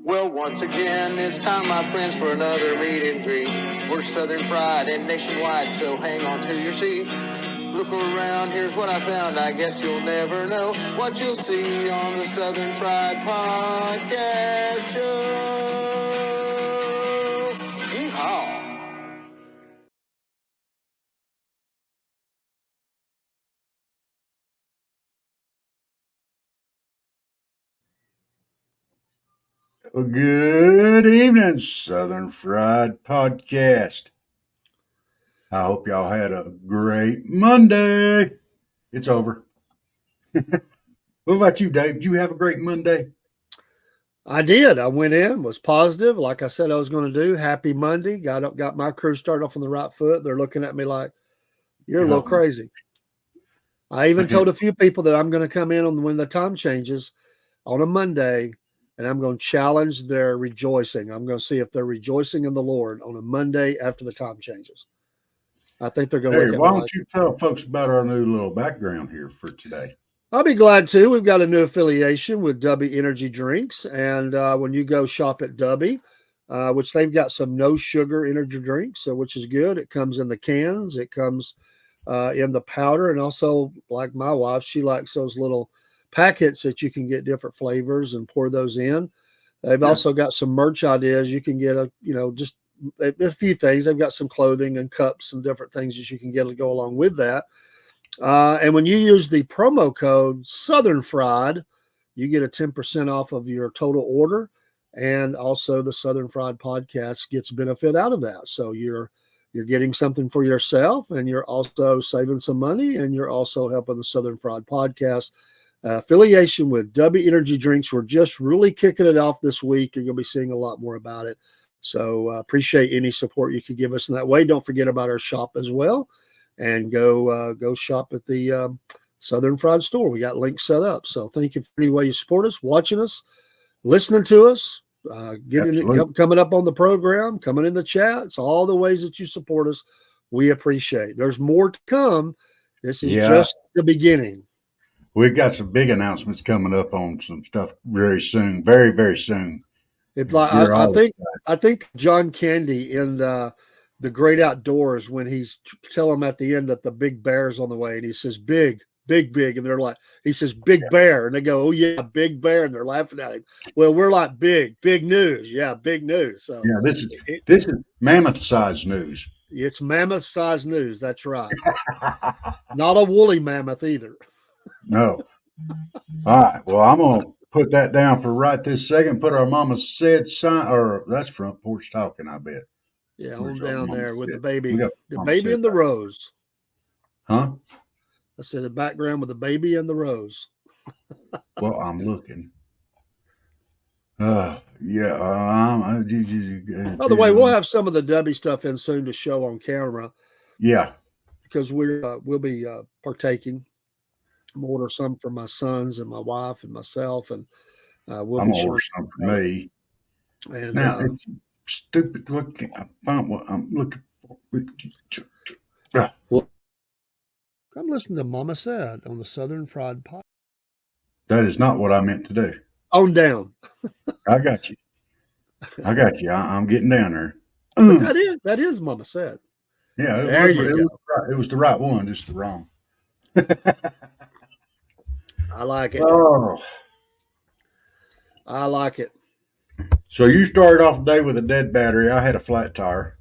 Well, once again, it's time, my friends, for another meet and greet. We're Southern Fried and nationwide, so hang on to your seats. Look around, here's what I found. I guess you'll never know what you'll see on the Southern Fried Podcast Show. Yeehaw! Well, good evening, Southern Fried Podcast. I hope y'all had a great Monday. It's over. What about you, Dave? Did you have a great Monday? I did. I went in, was positive, like I said I was going to do. Happy Monday. Got my crew started off on the right foot. They're looking at me like, you're a little crazy. I even told a few people that I'm going to come in on when the time changes on a Monday, and I'm going to challenge their rejoicing. I'm going to see if they're rejoicing in the Lord on a Monday after the time changes. I think they're going to look at me. Why don't you tell folks about our new little background here for today? I'll be glad to. We've got a new affiliation with Dubby Energy Drinks. And when you go shop at Dubby, which they've got some no sugar energy drinks, which is good. It comes in the cans, it comes in the powder. And also, like my wife, she likes those little packets that you can get different flavors and pour those in. They've also got some merch ideas. You can get just a few things. They've got some clothing and cups and different things that you can get to go along with that. And when you use the promo code Southern Fried, you get a 10% off of your total order. And also the Southern Fried Podcast gets benefit out of that. So you're getting something for yourself, and you're also saving some money, and you're also helping the Southern Fried Podcast. Affiliation with Dubby Energy Drinks. We're just really kicking it off this week. You're going to be seeing a lot more about it. So appreciate any support you could give us in that way. Don't forget about our shop as well. And go shop at the Southern Fried store. We got links set up. So thank you for any way you support us, watching us, listening to us, coming up on the program, coming in the chat. It's all the ways that you support us. We appreciate. There's more to come. This is just the beginning. We've got some big announcements coming up on some stuff very soon, very, very soon. I think John Candy in the Great Outdoors, when he's telling them at the end that the big bear's on the way, and he says big, and they're like, he says big bear, and they go, oh yeah, big bear, and they're laughing at him. Well, we're like big news. Yeah, big news. So yeah, this is mammoth size news. It's mammoth size news. That's right. Not a woolly mammoth either. No. All right. Well, I'm gonna put that down for right this second. Put our mama said sign, or that's Front Porch Talking, I bet. Yeah, on down there with the baby and the rose. Huh? I said the background with the baby and the rose. Well, I'm looking. Yeah. By the way, we'll have some of the Dubby stuff in soon to show on camera. Yeah. Because we'll be partaking. I'm order some for my sons and my wife and myself, and we'll be order some for me. And now it's stupid. What I find what I'm looking for. Well, come listen to Mama Said on the Southern Fried Podcast. That is not what I meant to do. On down. I got you. I'm getting down there. That is Mama Said. Yeah, it was the right one, just the wrong. I like it. Oh. I like it. So you started off the day with a dead battery. I had a flat tire.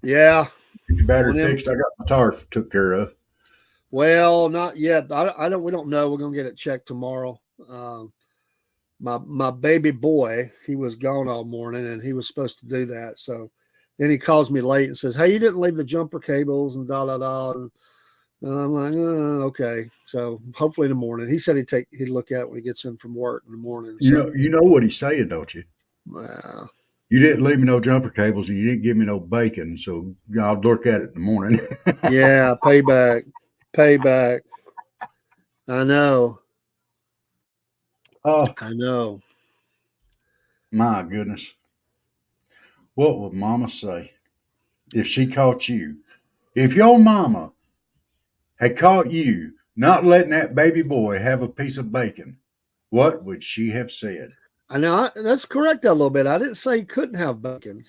Yeah. Get your battery fixed. I got my tire took care of. Well, not yet. We don't know. We're gonna get it checked tomorrow. My baby boy, he was gone all morning, and he was supposed to do that. So then he calls me late and says, "Hey, you didn't leave the jumper cables and da da da." And I'm like, okay. So hopefully in the morning. He said he'd look at it when he gets in from work in the morning. So, you know what he's saying, don't you? Well, you didn't leave me no jumper cables, and you didn't give me no bacon, so I'll look at it in the morning. Yeah, payback. I know. Oh, I know. My goodness. What would Mama say if she caught you? If your mama had caught you not letting that baby boy have a piece of bacon, what would she have said? I know that's correct a little bit. I didn't say he couldn't have bacon.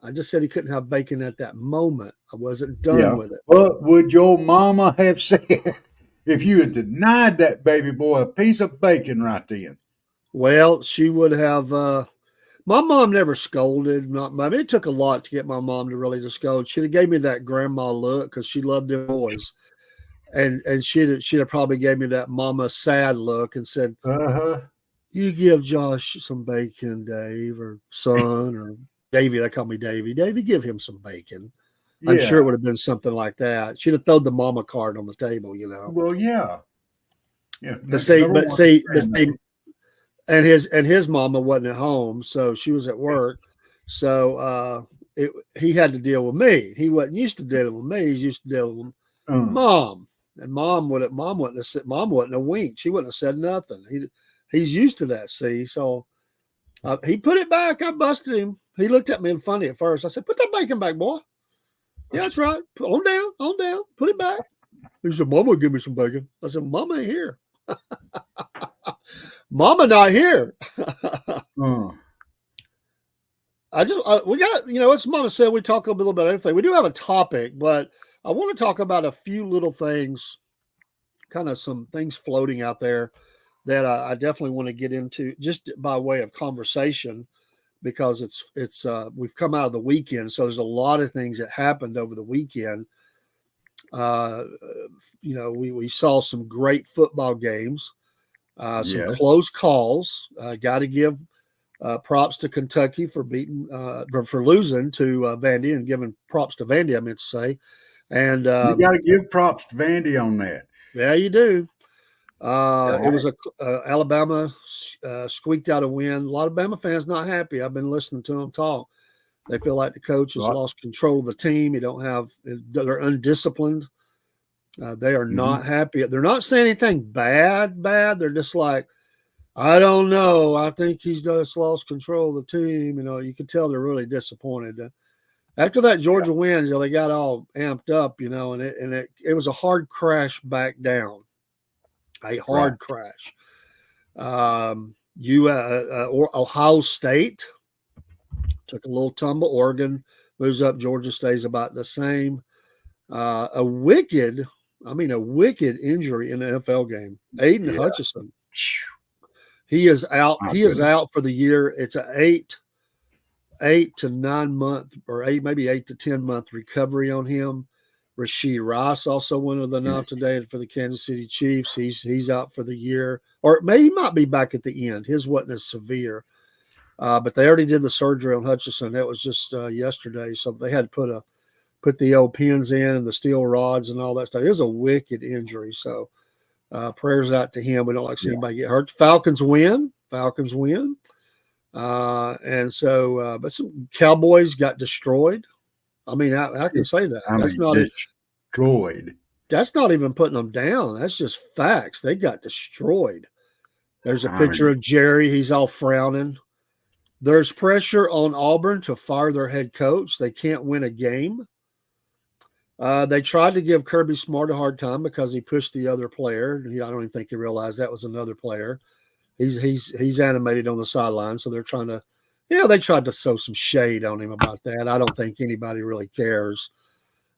I just said he couldn't have bacon at that moment. I wasn't done with it. What would your mama have said if you had denied that baby boy a piece of bacon right then? Well, she would have. My mom never scolded. I mean, it took a lot to get my mom to really scold. She'd have gave me that grandma look because she loved them boys, and she'd have probably gave me that mama sad look and said, Uh-huh. "You give Josh some bacon, Dave, or son, or Davey." They call me Davey. Davey, give him some bacon. Yeah. I'm sure it would have been something like that. She'd have thrown the mama card on the table, Well, yeah. Yeah. But see, and his mama wasn't at home, so she was at work. So he had to deal with me. He wasn't used to dealing with me. He's used to dealing with mom. And mom wouldn't have winked. She wouldn't have said nothing. He's used to that. See, so he put it back. I busted him. He looked at me funny at first. I said, "Put that bacon back, boy." Yeah, that's right. On down. Put it back. He said, "Mama, give me some bacon." I said, "Mama ain't here." Mama not here. We got, as Mama said, we talk a little bit about everything. We do have a topic, but I want to talk about a few little things, kind of some things floating out there that I definitely want to get into just by way of conversation, because it's we've come out of the weekend. So there's a lot of things that happened over the weekend. We saw some great football games. Some close calls. Got to give props to Kentucky for losing to Vandy, and giving props to Vandy, I meant to say. And you got to give props to Vandy on that. Yeah, you do. It was Alabama squeaked out a win. A lot of Bama fans not happy. I've been listening to them talk. They feel like the coach has lost control of the team. They're undisciplined. They are not happy. They're not saying anything bad. They're just like, I don't know. I think he's just lost control of the team. You can tell they're really disappointed. After that Georgia win, they got all amped up, and it was a hard crash back down. A hard crash. Ohio State took a little tumble. Oregon moves up. Georgia stays about the same. A wicked injury in the NFL game. Aiden Hutchinson. He is out. Is out for the year. It's an 8 to 9 month, or 8 to 10 month recovery on him. Rashee Rice also went to the announced today for the Kansas City Chiefs. He's out for the year, or he might be back at the end. His wasn't as severe, but they already did the surgery on Hutchinson. That was just yesterday, so they had to put the old pins in and the steel rods and all that stuff. It was a wicked injury, so prayers out to him. We don't like to see anybody get hurt. Falcons win. And so, but some Cowboys got destroyed. I mean, I can say that. That's not destroyed. That's not even putting them down. That's just facts. They got destroyed. There's a picture of Jerry. He's all frowning. There's pressure on Auburn to fire their head coach. They can't win a game. They tried to give Kirby Smart a hard time because he pushed the other player. I don't even think he realized that was another player. He's animated on the sideline, so they're trying to, they tried to throw some shade on him about that. I don't think anybody really cares.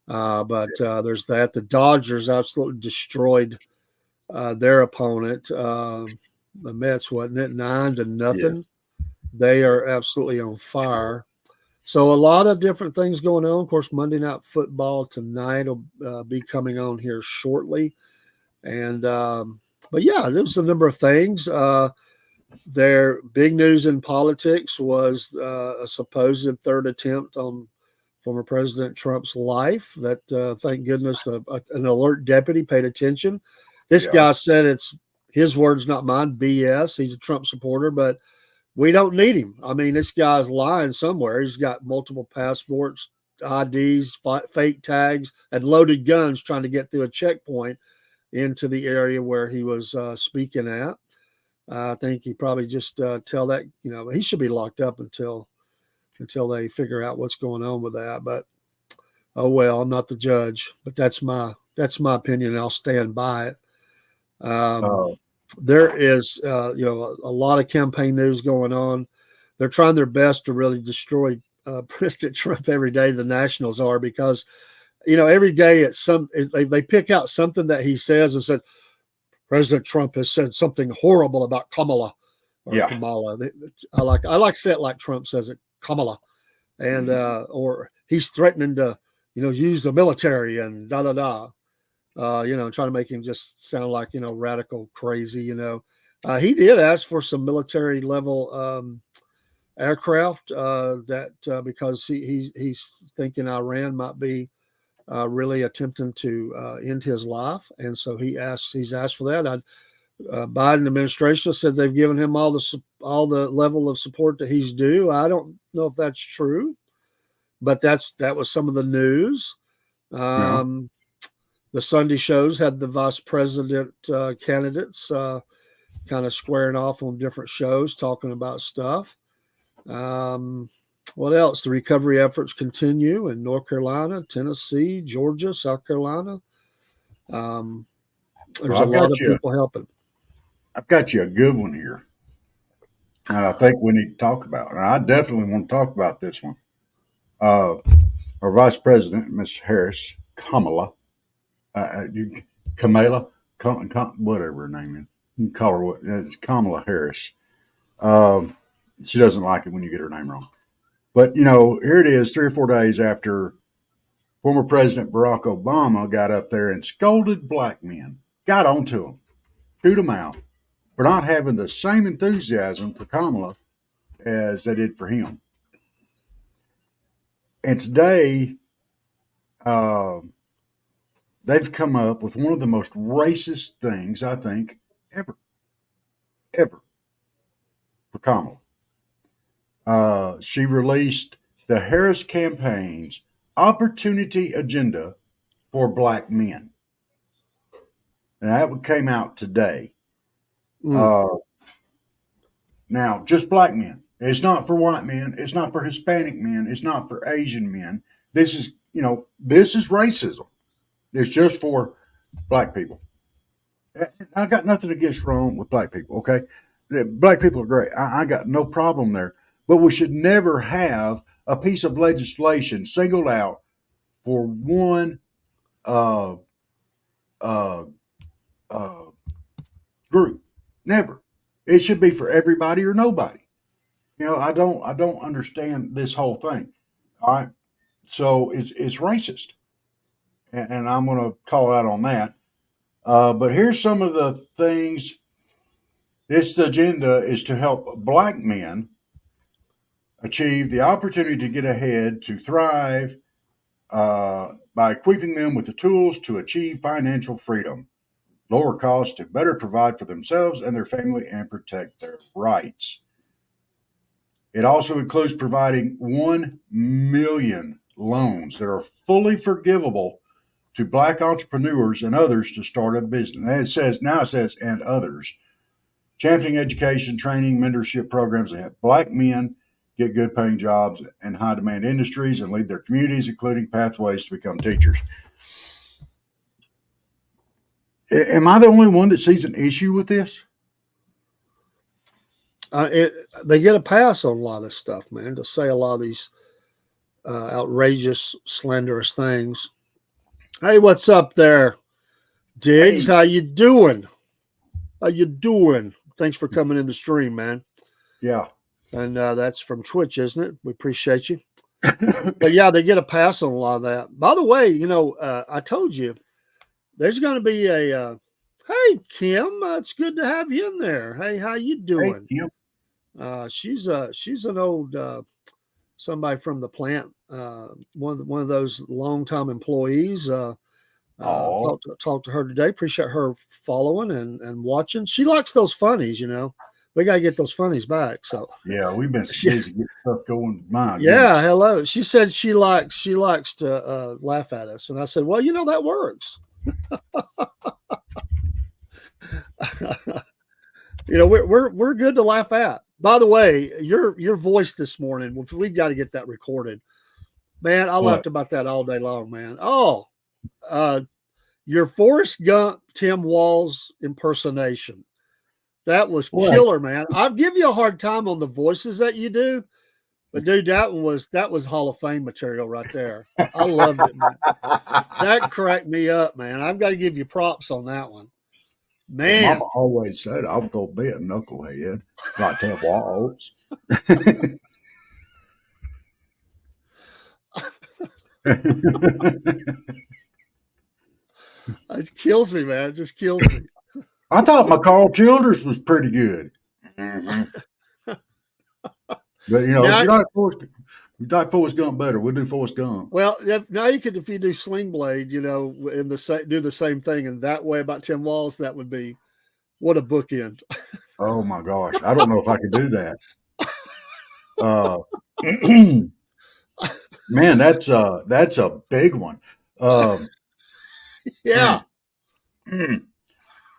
But there's that. The Dodgers absolutely destroyed their opponent. The Mets, wasn't it? 9-0. Yeah. They are absolutely on fire. So a lot of different things going on. Of course, Monday Night Football tonight will be coming on here shortly. And but yeah, there's a number of things. Their big news in politics was a supposed third attempt on former President Trump's life. That thank goodness an alert deputy paid attention. This guy said it's his words, not mine. BS. He's a Trump supporter, but we don't need him. I mean, this guy's lying somewhere. He's got multiple passports, IDs, fake tags, and loaded guns trying to get through a checkpoint into the area where he was speaking at. I think he probably just tell that, he should be locked up until they figure out what's going on with that. But, oh, well, I'm not the judge, but that's my opinion, and I'll stand by it. there is, a lot of campaign news going on. They're trying their best to really destroy President Trump every day. The Nationals are, because, every day they pick out something that he says and said, President Trump has said something horrible about Kamala or Yeah. Kamala. I like to say it like Trump says it, Kamala, and or he's threatening to use the military and da da da. Trying to make him just sound like radical crazy. He did ask for some military level aircraft because he's thinking Iran might be really attempting to end his life, and so he's asked for that. Biden administration said they've given him all the level of support that he's due. I don't know if that's true, but that was some of the news. The Sunday shows had the vice president candidates kind of squaring off on different shows, talking about stuff. What else? The recovery efforts continue in North Carolina, Tennessee, Georgia, South Carolina. There's a lot of people helping. I've got you a good one here. I think we need to talk about, and I definitely want to talk about this one. Our Vice President, Ms. Harris, Kamala, whatever her name is. You can call her what? It's Kamala Harris. She doesn't like it when you get her name wrong. But, here it is 3 or 4 days after former President Barack Obama got up there and scolded black men, got onto them, chewed them out for not having the same enthusiasm for Kamala as they did for him. And today, they've come up with one of the most racist things, I think, ever for Kamala. She released the Harris campaign's opportunity agenda for black men. And that came out today. Now, just black men. It's not for white men. It's not for Hispanic men. It's not for Asian men. This is racism. It's just for black people. I got nothing against wrong with black people, okay? Black people are great. I got no problem there. But we should never have a piece of legislation singled out for one group. Never. It should be for everybody or nobody. I don't understand this whole thing. All right. So it's racist. And I'm going to call out on that. But here's some of the things. This agenda is to help black men achieve the opportunity to get ahead, to thrive, by equipping them with the tools to achieve financial freedom, lower costs to better provide for themselves and their family, and protect their rights. It also includes providing 1 million loans that are fully forgivable to black entrepreneurs and others to start a business. And it says, and others. Championing education, training, mentorship programs that help black men get good paying jobs in high demand industries and lead their communities, including pathways to become teachers. Am I the only one that sees an issue with this? They get a pass on a lot of this stuff, man, to say a lot of these outrageous, slanderous things. Hey, what's up there, Diggs? Hey. How you doing? Thanks for coming in the stream, man. Yeah. And that's from Twitch, isn't it? We appreciate you. But yeah, they get a pass on a lot of that. By the way, I told you there's going to be a hey, Kim, it's good to have you in there. Hey, how you doing? Hey, Kim. She's an old somebody from the plant, one of those longtime employees. Talked to her today. Appreciate her following and watching. She likes those funnies, We got to get those funnies back. So yeah, we've been busy getting stuff going. Yeah, hello. She said she likes to laugh at us, and I said, well, that works. We're good to laugh at. By the way, your voice this morning, we've got to get that recorded. Man, I laughed about that all day long, man. Oh, your Forrest Gump Tim Walz impersonation. That was Boy. killer, man. I'll give you a hard time on the voices that you do, but dude, that was Hall of Fame material right there. I loved it, man. That cracked me up, man. I've got to give you props on that one. Man, Mama always said I was gonna be a knucklehead like Tim Waltz. it kills me, man. It just kills me. I thought my Carl Childers was pretty good. Mm-hmm. But you like Forrest Gump better, we'll do Forrest Gump. Well, now if you do Sling Blade, do the same thing in that way about Tim Walz, that would be what a bookend. Oh my gosh, I don't know if I could do that. Man, that's a big one. Yeah.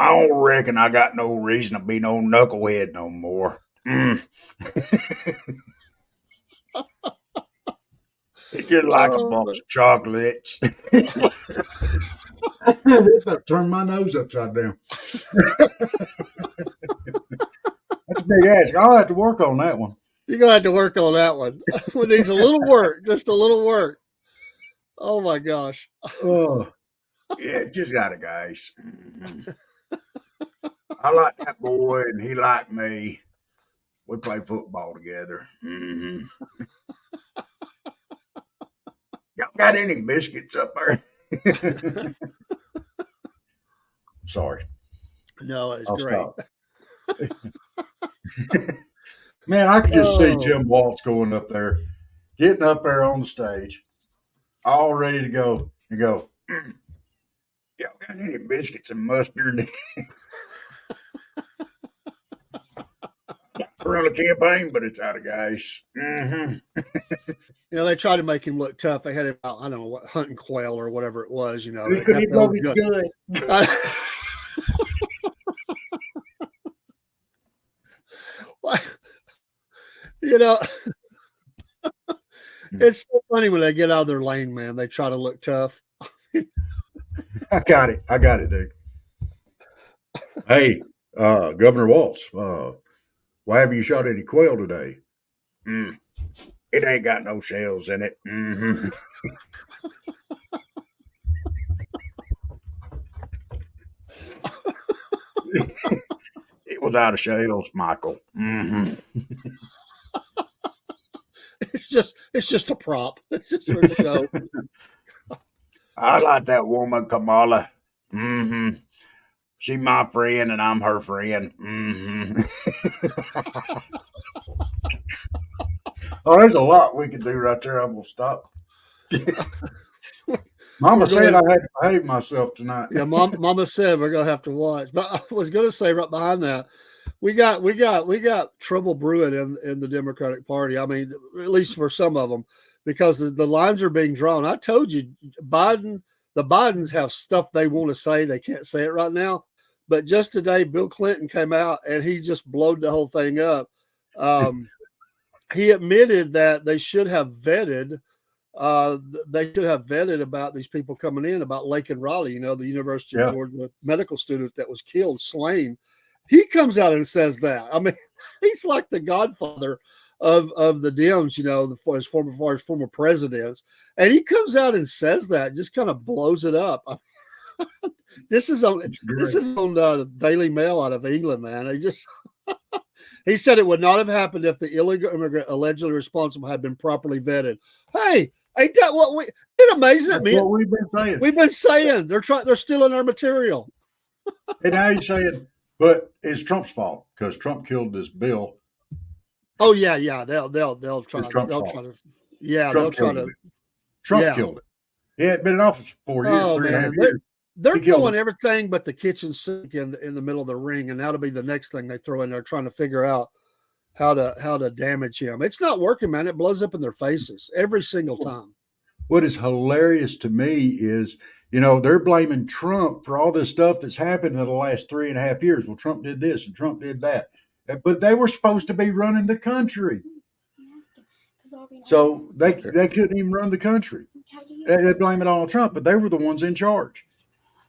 I don't reckon I got no reason to be no knucklehead no more. It's just like a box of chocolates. Turn my nose upside down. That's a big ask. I'll have to work on that one. You're going to have to work on that one. It needs a little work, just a little work. Oh, my gosh. Oh, yeah, just got it, guys. I like that boy, and he liked me. We play football together. Mm-hmm. Y'all got any biscuits up there? Sorry. No, it's I'll great. Stop. Man, I could just see Tim Waltz going up there, getting up there on the stage, all ready to go, and go, y'all got any biscuits and mustard? Run a campaign, but it's out of guys. Mm-hmm. They tried to make him look tough. They had him out, I don't know what, hunting quail or whatever it was. He could eat good. It's so funny when they get out of their lane, man. They try to look tough. I got it, dude. Hey, Governor Waltz, why haven't you shot any quail today? It ain't got no shells in it. Mm-hmm. It was out of shells, Michael. Mm-hmm. It's just a prop. It's just for show. I like that woman, Kamala. Mm-hmm. She my friend and I'm her friend. Mm-hmm. Oh, there's a lot we can do right there. I'm gonna stop. Mama said I had to behave myself tonight. Yeah, Mama said we're gonna have to watch. But I was gonna say right behind that, we got trouble brewing in the Democratic Party. I mean, at least for some of them, because the lines are being drawn. I told you, the Bidens have stuff they want to say. They can't say it right now. But just today, Bill Clinton came out and he just blowed the whole thing up. He admitted that they should have vetted. They should have vetted about these people coming in, about Laken Riley, the University of Georgia medical student that was killed, slain. He comes out and says that. I mean, he's like the godfather of the Dems, as former presidents. And he comes out and says that, just kind of blows it up. This is on Daily Mail out of England, man. He said it would not have happened if the illegal immigrant allegedly responsible had been properly vetted. Hey, ain't that what isn't it amazing at me? What we've been saying. We've been saying they're stealing our material. And now you're saying, but it's Trump's fault because Trump killed this bill. Oh yeah. They'll try. It's Trump's fault. Trump killed it. He had been in office for 4 years, 3.5 years. They're throwing everything but the kitchen sink in the middle of the ring, and that'll be the next thing they throw in there, trying to figure out how to damage him. It's not working, man. It blows up in their faces every single time. What is hilarious to me is, they're blaming Trump for all this stuff that's happened in the last 3.5 years. Well, Trump did this and Trump did that, but they were supposed to be running the country, so they couldn't even run the country. They blame it all on Trump, but they were the ones in charge.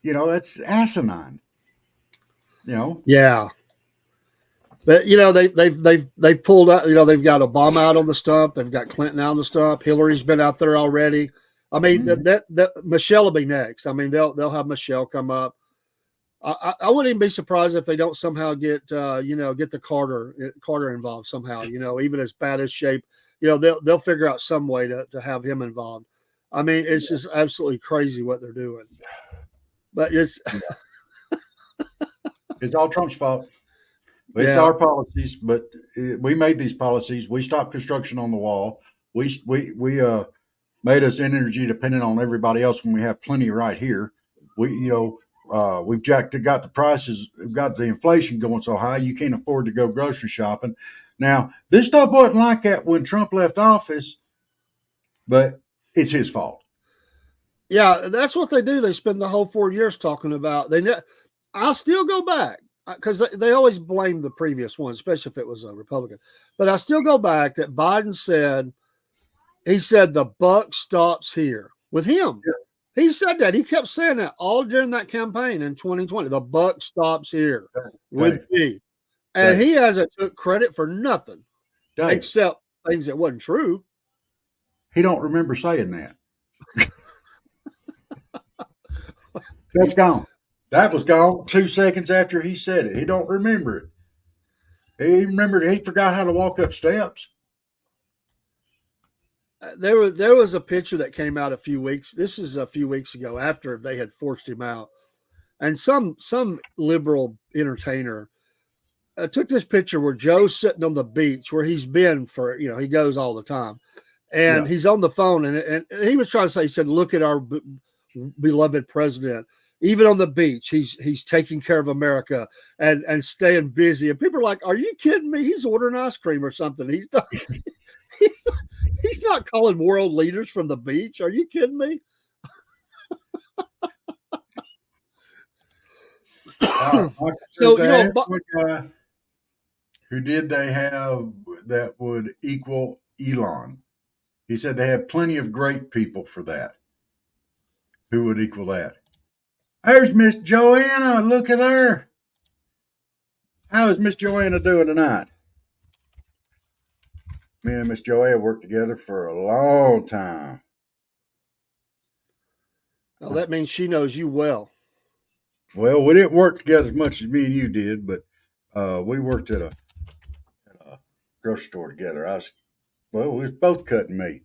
That's asinine. Yeah. But they've pulled out. They've got Obama out on the stump. They've got Clinton out on the stump. Hillary's been out there already. I mean, that Michelle will be next. I mean, they'll have Michelle come up. I wouldn't even be surprised if they don't somehow get the Carter involved somehow. Even as bad as shape, they'll figure out some way to have him involved. I mean, it's just absolutely crazy what they're doing. But it's all Trump's fault. It's our policies, but we made these policies. We stopped construction on the wall. We made us energy dependent on everybody else when we have plenty right here. We've got the prices, we've got the inflation going so high you can't afford to go grocery shopping. Now, this stuff wasn't like that when Trump left office, but it's his fault. Yeah, that's what they do. They spend the whole 4 years talking about. I'll still go back because they always blame the previous one, especially if it was a Republican. But I still go back that Biden said the buck stops here with him. Yeah. He said that. He kept saying that all during that campaign in 2020. The buck stops here with me. And he hasn't took credit for nothing except things that wasn't true. He don't remember saying that. That's gone. That was gone 2 seconds after he said it. He don't remember it. He forgot how to walk up steps. There was a picture that came out a few weeks ago after they had forced him out, and some liberal entertainer took this picture where Joe's sitting on the beach where he's been for he goes all the time, and he's on the phone and he was trying to say, he said, look at our beloved president. Even on the beach, he's taking care of America and staying busy. And people are like, "Are you kidding me? He's ordering ice cream or something. He's not, he's not calling world leaders from the beach. Are you kidding me?" So who did they have that would equal Elon? He said they have plenty of great people for that. Who would equal that? There's Miss Joanna. Look at her. How is Miss Joanna doing tonight? Me and Miss Joanna worked together for a long time. Well, that means she knows you well. Well, we didn't work together as much as me and you did, but we worked at a grocery store together. We was both cutting meat.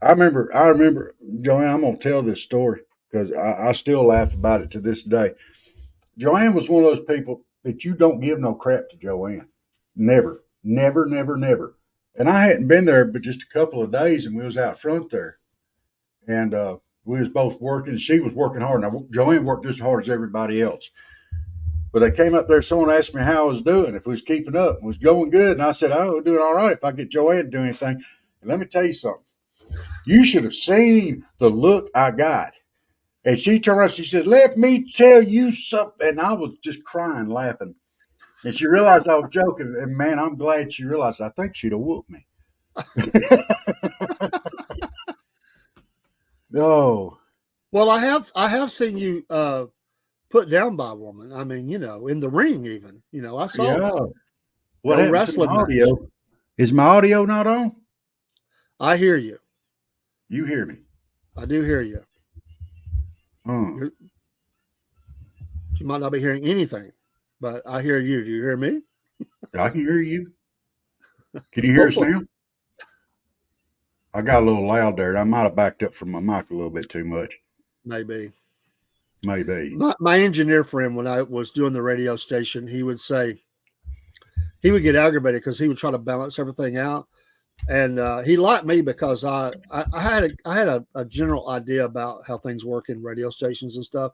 I remember, Joanne, I'm going to tell this story because I still laugh about it to this day. Joanne was one of those people that you don't give no crap to Joanne. Never. And I hadn't been there but just a couple of days, and we was out front there. And we was both working, and she was working hard. Now, Joanne worked just as hard as everybody else. But I came up there, someone asked me how I was doing, if we was keeping up. It was going good. And I said, we're doing all right if I get Joanne to do anything. And let me tell you something. You should have seen the look I got. And she turned around, she said, let me tell you something. And I was just crying, laughing. And she realized I was joking. And man, I'm glad she realized. I think she'd have whooped me. No. Well, I have seen you put down by a woman. I mean, in the ring even. I saw that. What happened wrestling to my audio? Is my audio not on? I hear you. You hear me? I do hear you. You might not be hearing anything, but I hear you. Do you hear me? I can hear you. Can you hear us now? I got a little loud there. I might have backed up from my mic a little bit too much. Maybe. My engineer friend, when I was doing the radio station, he would say, he would get aggravated because he would try to balance everything out. And he liked me because I had a general idea about how things work in radio stations and stuff.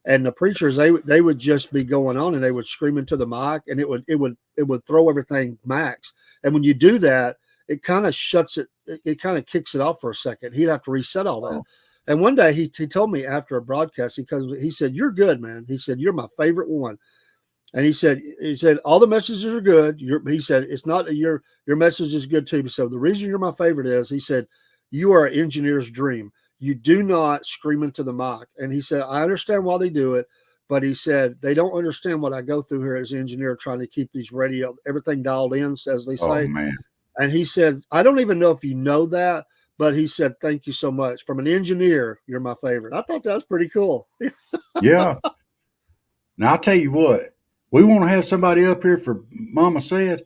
And the preachers, they would just be going on and they would scream into the mic, and it would throw everything max. And when you do that, it kind of shuts it. It kind of kicks it off for a second. He'd have to reset all that. And one day he told me after a broadcast, he said, "You're good, man." He said, "You're my favorite one." And he said, all the messages are good. He said, it's not that your message is good too. So the reason you're my favorite is, he said, you are an engineer's dream. You do not scream into the mic. And he said, I understand why they do it, but he said they don't understand what I go through here as an engineer trying to keep these everything dialed in, as they Oh say. man. And he said, I don't even know if you know that, but he said, thank you so much. From an engineer, you're my favorite. I thought that was pretty cool. Yeah. Now I'll tell you what, we want to have somebody up here for Mama said.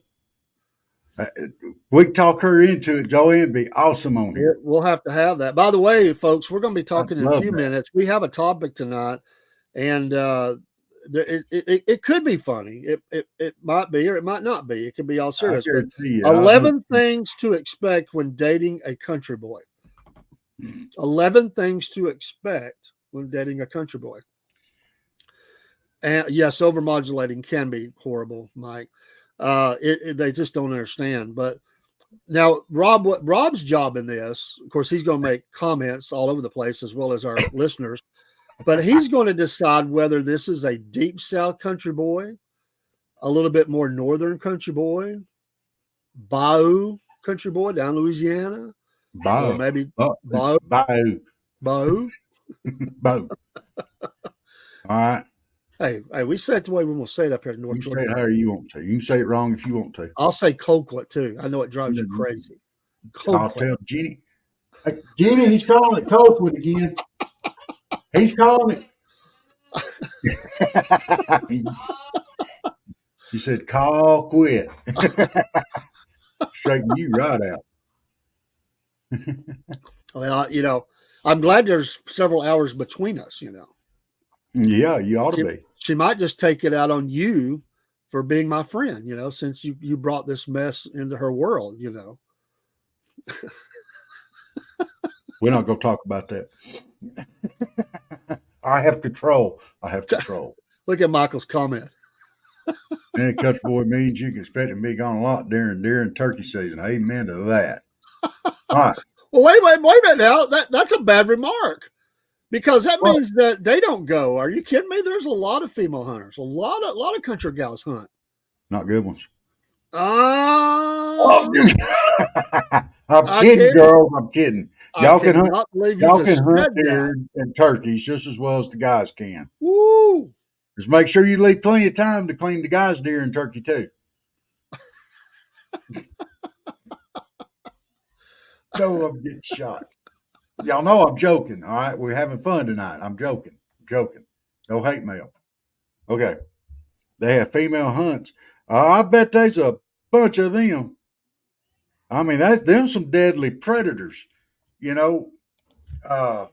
We can talk her into it. Joanne be awesome on here. We'll have to have that. By the way, folks, we're going to be talking in a love few that. minutes. We have a topic tonight, and it could be funny. It might be, or it might not be. It could be all I serious. But guarantee you, 11 things to expect when dating a country boy. 11 things to expect when dating a country boy. And yes, overmodulating can be horrible, Mike. They just don't understand. But now, Rob's job in this, of course, he's going to make comments all over the place as well as our listeners. But he's going to decide whether this is a deep South country boy, a little bit more northern country boy, Bayou country boy down in Louisiana, or maybe Bayou. Bayou. Bayou. All right. Hey, we say it the way we want to say it up here in North You say Georgia. it however you want to. You can say it wrong if you want to. I'll say Colquitt too. I know it drives you crazy. I'll tell Jenny. Hey, Jenny, he's calling it Colquitt again. He's calling it. He said, call quit. Straighten you right out. Well, I'm glad there's several hours between us, Yeah, you ought to be. She might just take it out on you for being my friend, since you brought this mess into her world, We're not going to talk about that. I have control. Look at Michael's comment. And a country boy means you can expect to be gone a lot during turkey season. Amen to that. All right. Well, wait a minute now. That's a bad remark. Because that means that they don't go. Are you kidding me? There's a lot of female hunters. A lot of country gals hunt. Not good ones. I'm kidding, girls. I'm kidding. Y'all can hunt. Y'all can hunt deer and turkeys just as well as the guys can. Woo! Just make sure you leave plenty of time to clean the guys' deer and turkey too. Go up and get shot. Y'all know I'm joking. All right, we're having fun tonight. I'm joking. No hate mail. Okay, they have female hunts. I bet there's a bunch of them. I mean, that's them some deadly predators. You got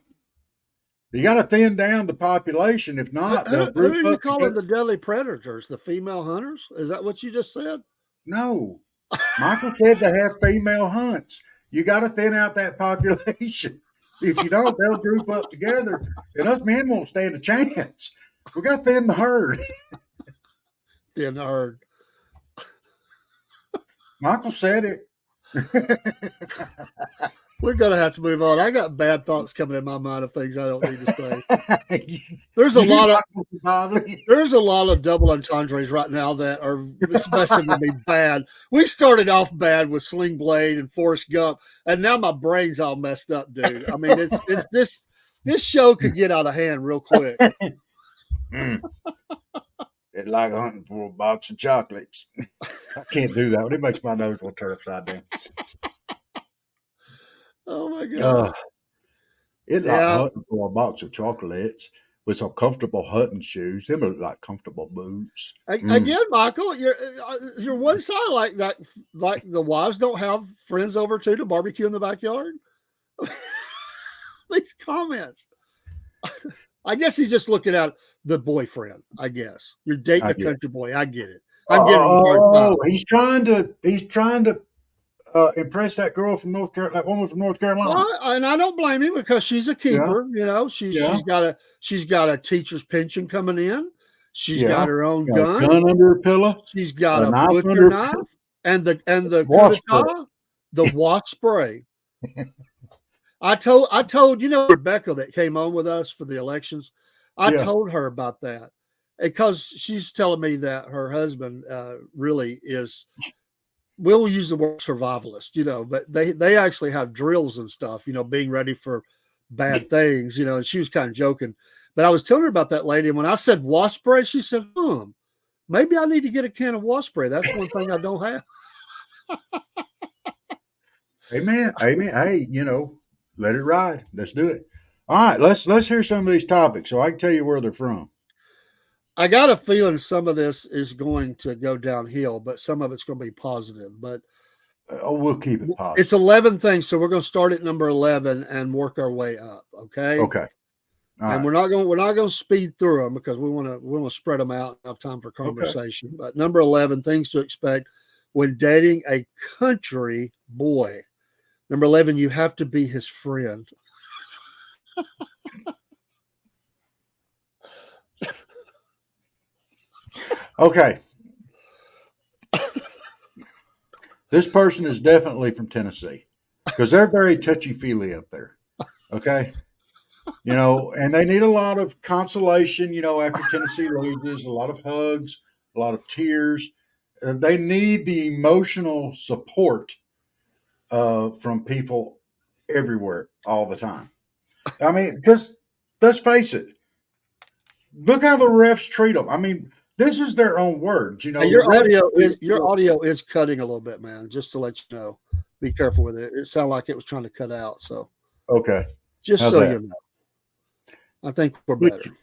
to thin down the population. If not, who are you calling the deadly predators? The female hunters? Is that what you just said? No, Michael said they have female hunts. You got to thin out that population. If you don't, they'll group up together, and us men won't stand a chance. We got to thin the herd. Thin the herd. Michael said it. We're gonna have to move on. I got bad thoughts coming in my mind of things I don't need to say. There's a lot of double entendres right now that are messing with me bad. We started off bad with Sling Blade and Forrest Gump, and now my brain's all messed up, dude. I mean, it's this show could get out of hand real quick. It's like hunting for a box of chocolates. I can't do that. It makes my nose want to turn upside down. Oh my God. It's like hunting for a box of chocolates with some comfortable hunting shoes. Them look like comfortable boots. Again, Michael, you're one side like that. Like the wives don't have friends over to barbecue in the backyard. These comments. I guess he's just looking at the boyfriend. I guess you're dating a country boy. I get it. I'm getting hard time. He's trying to impress that girl from North Carolina, that woman from North Carolina. Well, and I don't blame him because she's a keeper. Yeah. She's got a teacher's pension coming in. She's got her own gun under her pillow. She's got a butcher knife and the wasp spray. I told Rebecca that came on with us for the elections. I told her about that because she's telling me that her husband really is. We'll use the word survivalist, but they actually have drills and stuff, being ready for bad things, and she was kind of joking. But I was telling her about that lady, and when I said wasp spray, she said, maybe I need to get a can of wasp spray. That's one thing I don't have. Amen. Hey, let it ride. Let's do it. All right, let's hear some of these topics so I can tell you where they're from. I got a feeling some of this is going to go downhill, but some of it's going to be positive. But we'll keep it positive. It's 11 things, so we're going to start at number 11 and work our way up. Okay. Okay. All and right. we're not going to speed through them because we want to spread them out and have time for conversation. Okay. But number 11, things to expect when dating a country boy. Number 11, you have to be his friend. Okay. This person is definitely from Tennessee because they're very touchy-feely up there. Okay. And they need a lot of consolation, after Tennessee loses, a lot of hugs, a lot of tears. They need the emotional support from people everywhere all the time. I mean, because let's face it, look how the refs treat them. I mean, this is their own words. Hey, your audio is cutting a little bit, man. Just to let you know, be careful with it. It sounded like it was trying to cut out. So okay, just how's so that? You know, I think we're better.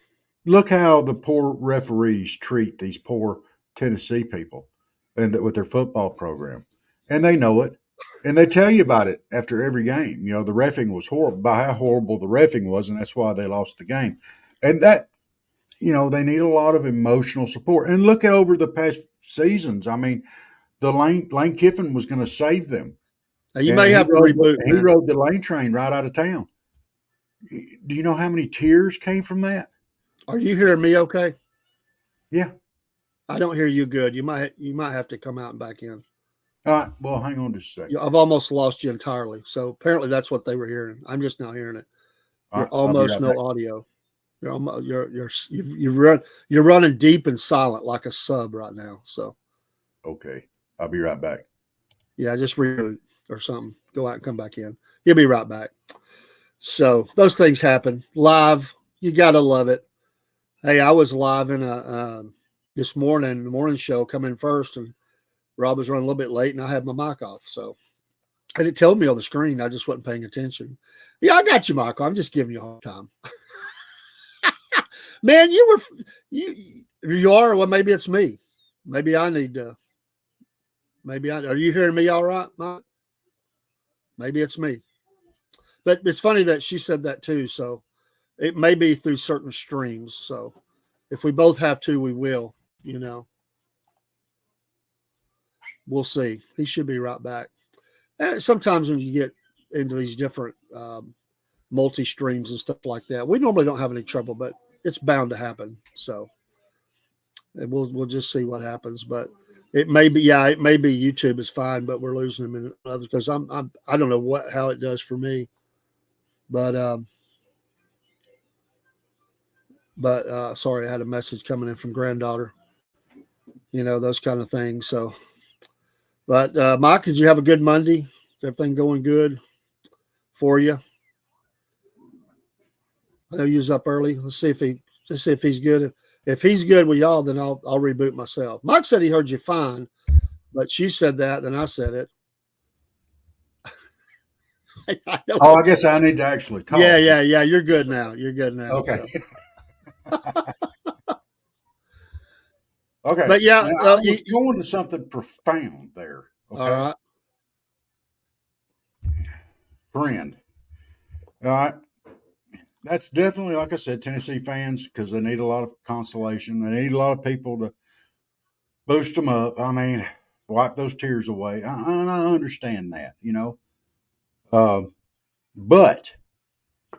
Look how the poor referees treat these poor Tennessee people and with their football program, and they know it, and they tell you about it after every game. The reffing was horrible, by how horrible the reffing was, and that's why they lost the game. And that, they need a lot of emotional support. And look at over the past seasons. I mean, the Lane Kiffin was going to save them. You may have to reboot. He rode the Lane train right out of town. Do you know how many tears came from that? Are you hearing me okay? Yeah. I don't hear you good. You might have to come out and back in. All right. Well, hang on just a second. I've almost lost you entirely. So apparently that's what they were hearing. I'm just now hearing it. You're almost no audio. You're running deep and silent like a sub right now. So okay. I'll be right back. Yeah, just reboot or something. Go out and come back in. You'll be right back. So those things happen live. You gotta love it. Hey, I was live in this morning, the morning show, come in first, and Rob was running a little bit late, and I had my mic off. So and it told me on the screen. I just wasn't paying attention. Yeah, I got you, Michael. I'm just giving you a hard time. Man, you are. Well, maybe it's me. Maybe I need to. Are you hearing me all right, Mike? Maybe it's me. But it's funny that she said that too. So it may be through certain streams. So if we both have to, we will, We'll see. He should be right back. And sometimes when you get into these different multi-streams and stuff like that, we normally don't have any trouble, but it's bound to happen. So we'll just see what happens. But it may be YouTube is fine, but we're losing them in others because I don't know how it does for me. But sorry, I had a message coming in from granddaughter. Those kind of things. So, but Mike, did you have a good Monday? Is everything going good for you? I know you was up early. Let's see if he's good. If he's good with y'all, then I'll reboot myself. Mike said he heard you fine, but she said that, then I said it. I guess I need to actually talk. Yeah. You're good now. Okay. So. Okay. But yeah, I was going to something profound there. Okay. All right. Friend. All right. That's definitely, like I said, Tennessee fans, because they need a lot of consolation. They need a lot of people to boost them up. I mean, wipe those tears away. I understand that, but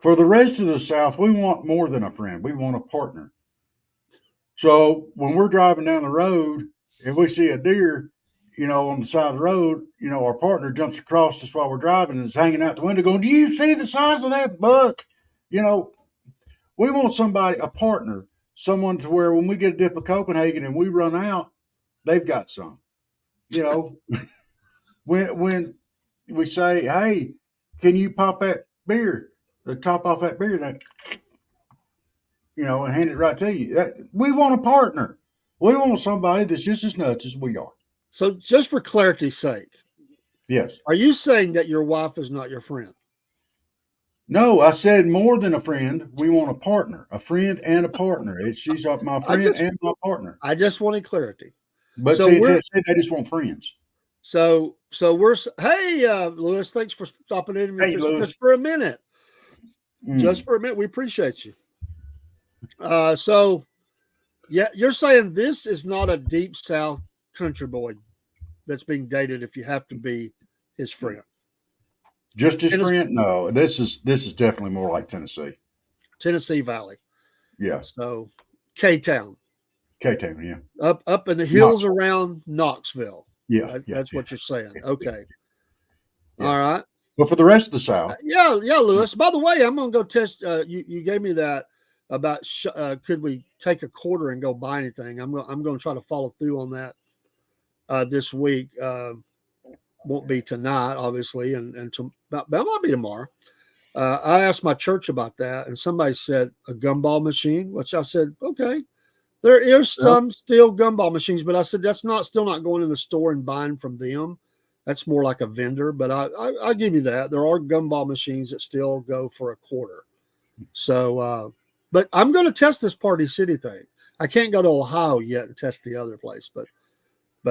for the rest of the South, we want more than a friend. We want a partner. So when we're driving down the road, if we see a deer, on the side of the road, our partner jumps across us while we're driving and is hanging out the window going, "Do you see the size of that buck?" We want a partner, someone to where when we get a dip of Copenhagen and we run out, they've got some. When we say, "Hey, can you pop that beer, the top off that beer?" and hand it right to you. We want a partner. We want somebody that's just as nuts as we are. So just for clarity's sake, Yes. are you saying that your wife is not your friend? No, I said more than a friend. We want a partner, a friend and a partner. She's my friend and my partner. I just wanted clarity. But So see, they just want friends. So we're Lewis, thanks for stopping in just for a minute. Just for a minute, we appreciate you. So yeah, you're saying this is not a deep South country boy that's being dated if you have to be his friend. Just his friend? No, this is definitely more like Tennessee Valley. Yeah. So K-Town. K-Town, yeah. Up in the hills around Knoxville. Yeah. That's what you're saying. Okay. Yeah. All right. But for the rest of the South. Yeah, Lewis. By the way, I'm going to go test. You gave me that about could we take a quarter and go buy anything? I'm going to try to follow through on that this week. Won't be tonight, obviously, and that might be tomorrow. I asked my church about that, and somebody said a gumball machine, which I said, okay. There is some still gumball machines, but I said that's still not going in the store and buying from them. That's more like a vendor, but I give you that. There are gumball machines that still go for a quarter. So, but I'm going to test this Party City thing. I can't go to Ohio yet and test the other place, but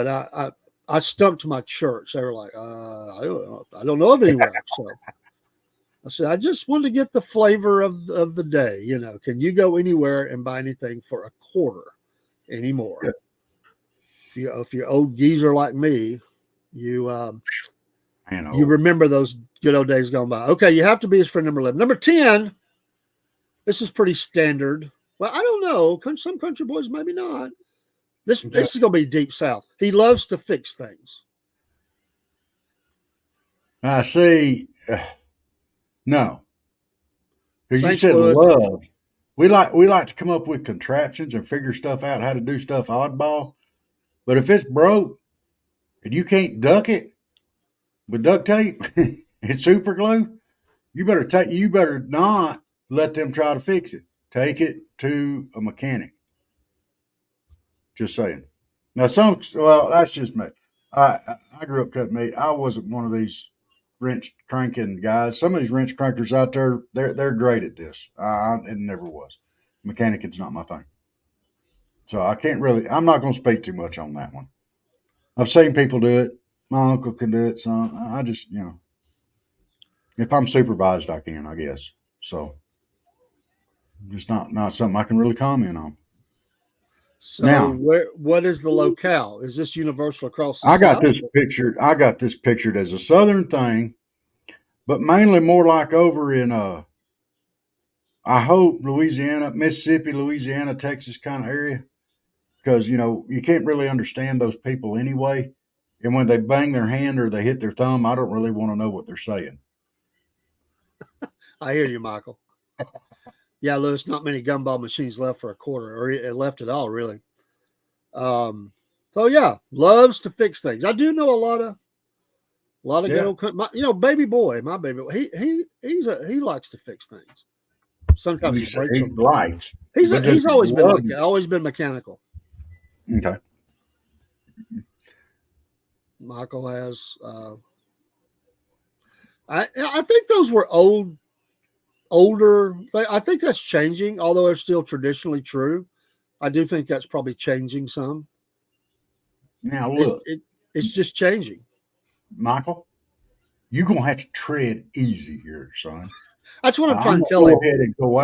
I stumped my church. They were like, I don't know of anywhere. So I said, I just wanted to get the flavor of the day. Can you go anywhere and buy anything for a quarter anymore? Yeah. If you're old geezer like me, you remember those good old days gone by. Okay, you have to be his friend. Number 11. Number 10. This is pretty standard. Well, I don't know. Some country boys, maybe not. This is going to be deep South. He loves to fix things. I see. No, because you said love. We like to come up with contraptions and figure stuff out, how to do stuff oddball. But if it's broke and you can't duck it with duct tape and super glue, you better not let them try to fix it. Take it to a mechanic. Just saying. Now that's just me. I grew up cutting meat. I wasn't one of these wrench cranking guys. Some of these wrench crankers out there, they're great at this. It never was. Mechanicing's not my thing. So I'm not going to speak too much on that one. I've seen people do it. My uncle can do it. So I just, if I'm supervised, I can, I guess. So it's not something I can really comment on. So now, what is the locale? Is this universal across the South? I got this pictured as a Southern thing, but mainly more like over in I hope Louisiana, Mississippi, Louisiana, Texas kind of area. Because, you can't really understand those people anyway. And when they bang their hand or they hit their thumb, I don't really want to know what they're saying. I hear you, Michael. Yeah, Lewis, not many gumball machines left for a quarter, or left at all, really. So yeah, loves to fix things. I do know a lot of good old, baby boy, my baby boy. He likes to fix things. Sometimes he breaks them. Likes. He's always been mechanical. Okay. Michael has. I think those were older. I think that's changing, although it's still traditionally true. I do think that's probably changing some. Now look, it's just changing. Michael, you're gonna have to tread easy here, son. That's what I'm trying to tell him.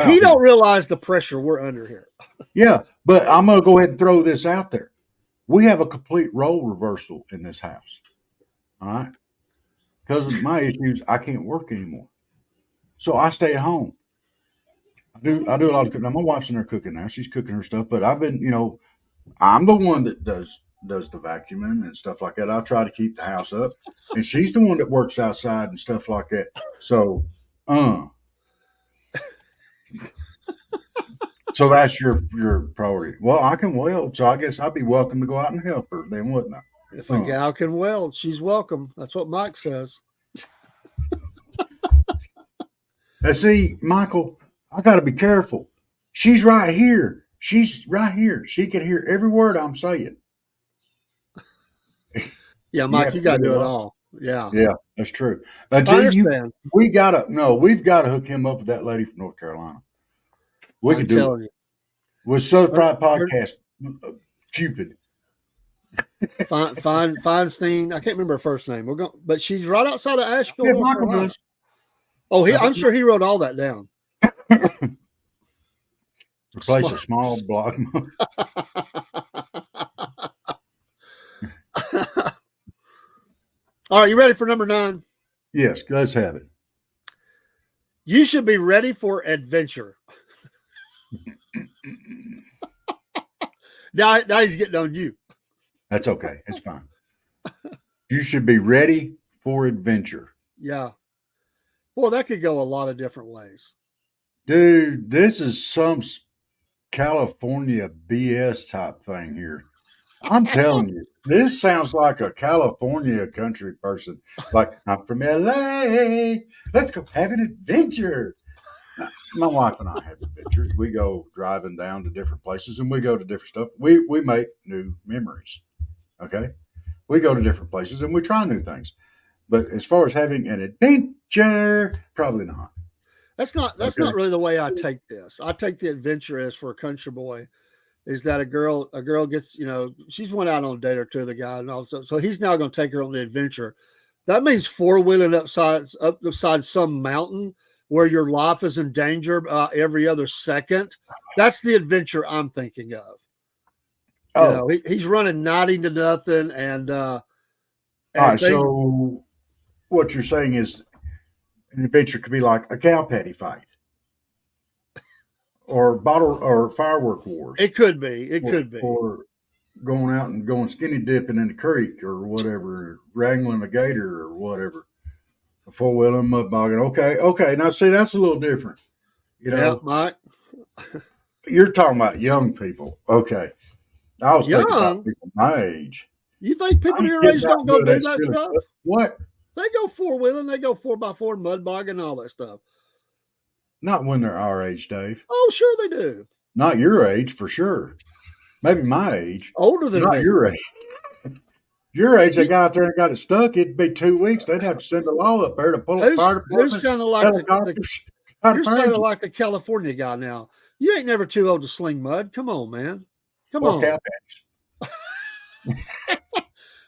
He don't realize the pressure we're under here. Yeah, but I'm gonna go ahead and throw this out there. We have a complete role reversal in this house. All right, because of my issues, I can't work anymore. So I stay at home. I do a lot of cooking. Now my wife's in there cooking now. She's cooking her stuff, but I've been, I'm the one that does the vacuuming and stuff like that. I try to keep the house up, and she's the one that works outside and stuff like that. So, so that's your priority. Well, I can weld, so I guess I'd be welcome to go out and help her then, wouldn't I? If a gal can weld, she's welcome. That's what Mike says. Now, see, Michael, I got to be careful. She's right here. She's right here. She can hear every word I'm saying. Yeah, Mike, you got to do it what? all. Yeah. Yeah, that's true. I Until you, understand. we've got to hook him up with that lady from North Carolina. We I'm could do it telling you. with Southern Fried You're- Podcast. Cupid. Feinstein. I can't remember her first name. We're going, but she's right outside of Asheville, Yeah, North Michael Carolina. does. Oh, I'm sure he wrote all that down. Replace a small block. All right, you ready for number 9? Yes, let's have it. You should be ready for adventure. Now he's getting on you. That's okay. It's fine. You should be ready for adventure. Yeah. Well, that could go a lot of different ways. Dude, this is some California BS type thing here. I'm telling you, this sounds like a California country person. Like, I'm from LA. Let's go have an adventure. Now, my wife and I have adventures. We go driving down to different places and we go to different stuff. We make new memories. Okay. We go to different places and we try new things. But as far as having an adventure, probably not. That's not really the way I take this. I take the adventure as for a country boy is that a girl gets, she's went out on a date or two, the guy, and also, so he's now going to take her on the adventure. That means 4-wheeling up beside some mountain where your life is in danger every other second. That's the adventure I'm thinking of. Oh, He's running 90 to nothing, and all right. So what you're saying is an adventure could be like a cow patty fight. Or bottle or firework wars. It could be. Or going out and going skinny dipping in the creek or whatever, wrangling a gator or whatever. A 4-wheeling mud bogging. Okay. Now see, that's a little different. Yeah, Mike. You're talking about young people. Okay. I was thinking about people my age. You think people your age don't go do that stuff? What? They go 4-wheeling, they go 4x4 mud bogging, all that stuff. Not when they're our age, Dave. Oh, sure they do. Not your age, for sure. Maybe my age. Older than Not me. your age. Your age, they got out there and got it stuck. It'd be 2 weeks. They'd have to send a law up there to pull up fire department. Who's sounding like you're sounding like the California guy now. You ain't never too old to sling mud. Come on, man. Come on.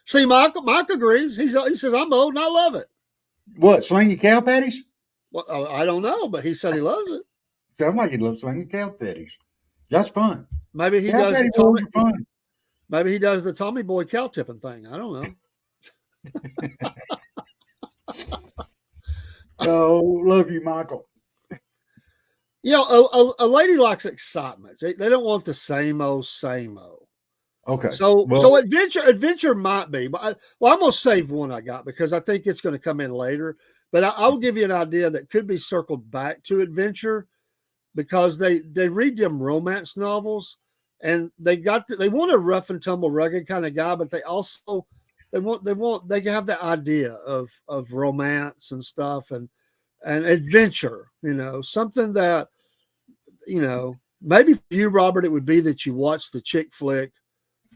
See, Mike agrees. He says, I'm old and I love it. What, slinging cow patties? Well, I don't know, but he said he loves it. Sounds like he loves slinging cow patties. That's fun. Maybe he does the Tommy, fun. Maybe he does the Tommy Boy cow tipping thing. I don't know. Oh, love you, Michael. A lady likes excitement. They don't want the same old. Okay. So adventure might be, but I'm going to save one I got because I think it's going to come in later. But I will give you an idea that could be circled back to adventure because they read them romance novels and they want a rough and tumble rugged kind of guy, but they also they have the idea of romance and stuff and adventure, something that, maybe for you, Robert, it would be that you watch the chick flick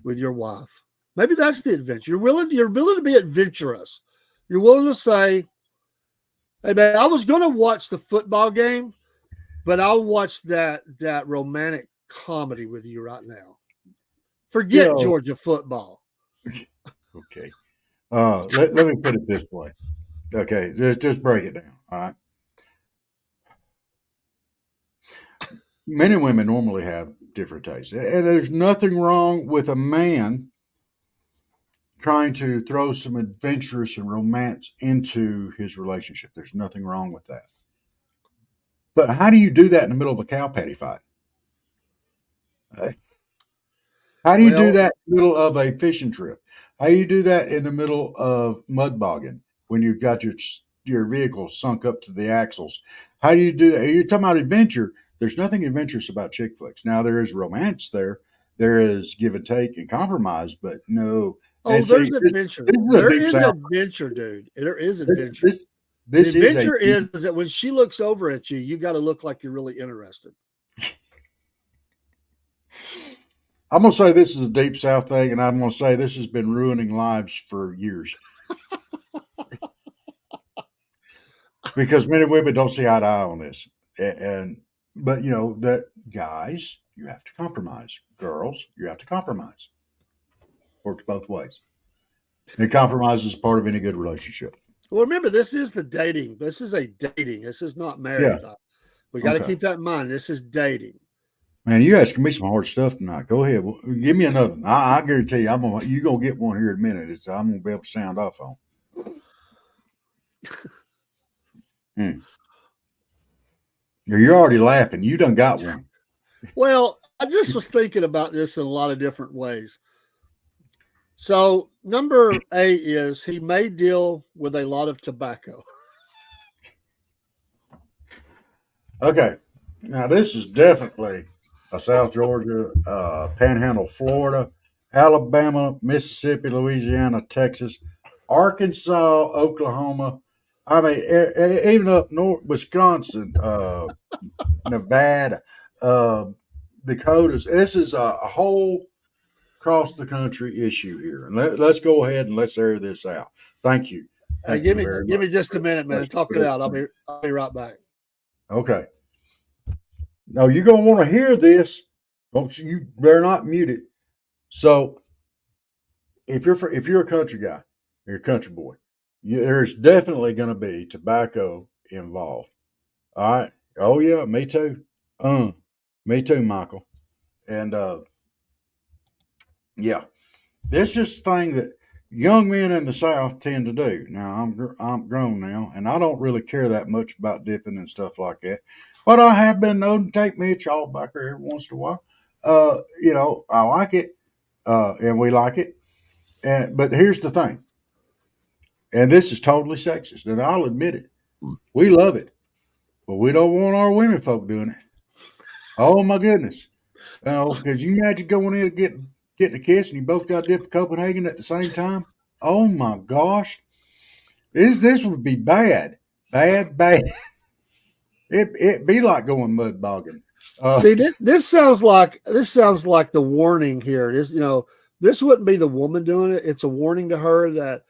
with your wife. Maybe that's the adventure. You're willing to be adventurous. You're willing to say, hey man, I was going to watch the football game, but I'll watch that romantic comedy with you right now. Forget Georgia football. Okay. Let me put it this way. Okay. Just break it down. All right. Men and women normally have different tastes. And there's nothing wrong with a man trying to throw some adventurous and romance into his relationship. There's nothing wrong with that. But how do you do that in the middle of a cow patty fight? How do you do that in the middle of a fishing trip? How do you do that in the middle of mud bogging when you've got your vehicle sunk up to the axles? How do you do that? You're talking about adventure. There's nothing adventurous about chick flicks. Now, there is romance there. There is give and take and compromise, but no. Oh, there's adventure. There is adventure, dude. There is adventure. The adventure is that when she looks over at you, you got to look like you're really interested. I'm going to say this is a Deep South thing, and I'm going to say this has been ruining lives for years. Because men and women don't see eye to eye on this. But you know that guys, you have to compromise. Girls, you have to compromise. Works both ways. And compromise is part of any good relationship. Well, remember, this is the dating. This is a dating. This is not marriage. Yeah. We got to Okay. keep that in mind. This is dating. Man, you asking me some hard stuff tonight. Go ahead. Give me another one. I guarantee you, you're gonna get one here in a minute. I'm gonna be able to sound off on. You're already laughing. You done got one. Well, I just was thinking about this in a lot of different ways. So, number A is he may deal with a lot of tobacco. Okay. Now, this is definitely a South Georgia, Panhandle, Florida, Alabama, Mississippi, Louisiana, Texas, Arkansas, Oklahoma. I mean, even up north, Wisconsin, Nevada, Dakotas. This is a whole across the country issue here. And let's go ahead and let's air this out. Thank you. Thank Give you me very much. just a minute, man. Talk it out. I'll be right back. Okay. No, you're gonna want to hear this. Don't you better not mute it. So, if you're a country guy, you're a country boy, there's definitely going to be tobacco involved. All right. Oh yeah, me too. Me too, Michael. And yeah, this just a thing that young men in the South tend to do. Now I'm grown now, and I don't really care that much about dipping and stuff like that. But I have been known to take me a chalkbacker every once in a while. You know, I like it, and we like it. But here's the thing, and this is totally sexist, and I'll admit it. We love it, but we don't want our women folk doing it. Oh my goodness! Because you imagine going in and getting a kiss, and you both got to dip Copenhagen at the same time. Oh my gosh, this would be bad. It be like going mud bogging. See, this sounds like the warning here. This wouldn't be the woman doing it. It's a warning to her that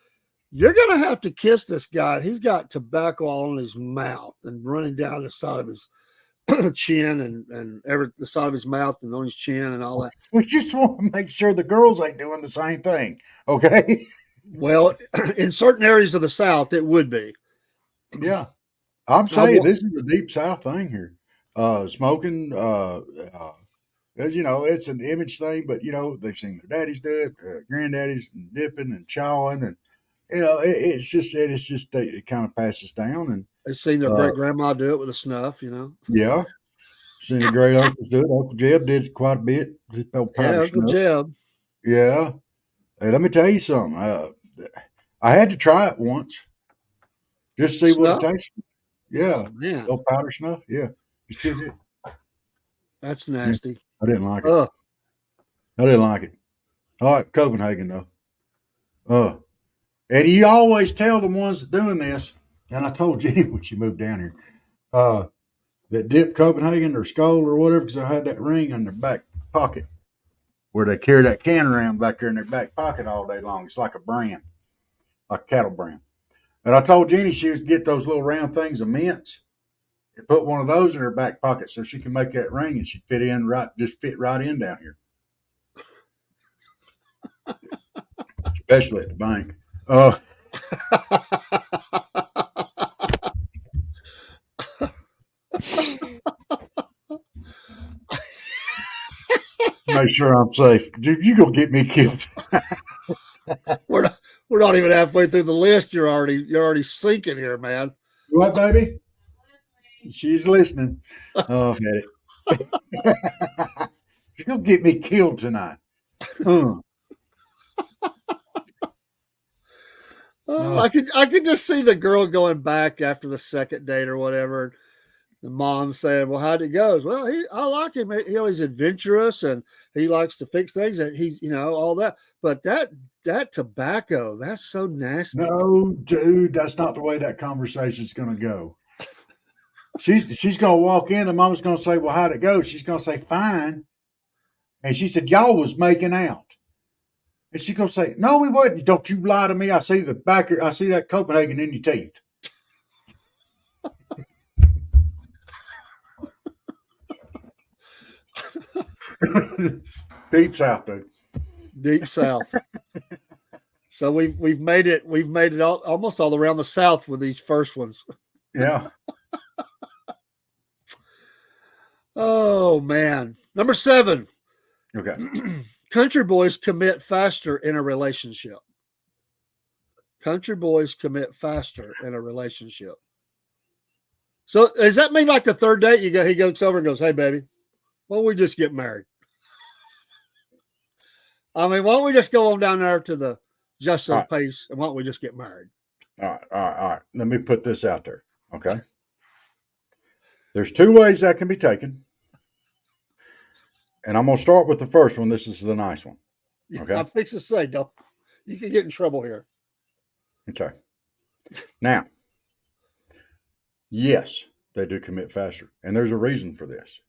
you're going to have to kiss this guy. He's got tobacco all in his mouth and running down the side of his chin and the side of his mouth and on his chin and all that. We just want to make sure the girls ain't doing the same thing. Okay. Well, in certain areas of the South, it would be. Yeah. I'm saying this is a Deep South thing here. Smoking, as you know, it's an image thing, but you know, they've seen their daddies do it, granddaddies, and dipping and chawing, and you know, it kind of passes down. And they've seen their great grandma do it with a snuff, you know. Yeah, seen the great uncles do it. Uncle Jeb did it quite a bit. Uncle Jeb. Yeah. Hey, let me tell you something. I had to try it once, just to see what it tastes. Yeah, man. Little powder snuff. Yeah, just it. That's nasty. I didn't like it. I didn't like it. I like Copenhagen though. And you always tell the ones that doing this, and I told Jenny when she moved down here, that dip Copenhagen or Skull or whatever, because I had that ring in their back pocket where they carry that can around back there in their back pocket all day long. It's like a brand, like a cattle brand. And I told Jenny she would get those little round things of mints and put one of those in her back pocket so she can make that ring and she'd fit right in down here. Especially at the bank. Make sure I'm safe. Dude, you gonna get me killed. We're not even halfway through the list. You're already sinking here, man. What, baby? She's listening. Oh, I've had it. You're gonna get me killed tonight. I could just see the girl going back after the second date or whatever. The mom saying, "Well, how'd it go?" Well, I like him. He's adventurous and he likes to fix things. And he's, all that. But that tobacco, that's so nasty. No, dude, that's not the way that conversation's going to go. She's going to walk in. The mom's going to say, "Well, how'd it go?" She's going to say, "Fine." And she said, y'all was making out. And she gonna say, no, we wasn't. Don't you lie to me. I see I see that Copenhagen in your teeth. Deep South, dude. Deep South. So we've made it almost all around the South with these first ones. Yeah. Oh man. Number 7. Okay. Country boys commit faster in a relationship. Country boys commit faster in a relationship. So does that mean like the third date he goes over and goes, hey baby, why don't we just get married? I mean, why don't we just go on down there to the Justice Pace and why don't we just get married? All right. Let me put this out there. Okay. There's 2 ways that can be taken. And I'm going to start with the first one. This is the nice one. Okay. I'm fixing to say, don't. You can get in trouble here. Okay. Now, yes, they do commit faster. And there's a reason for this.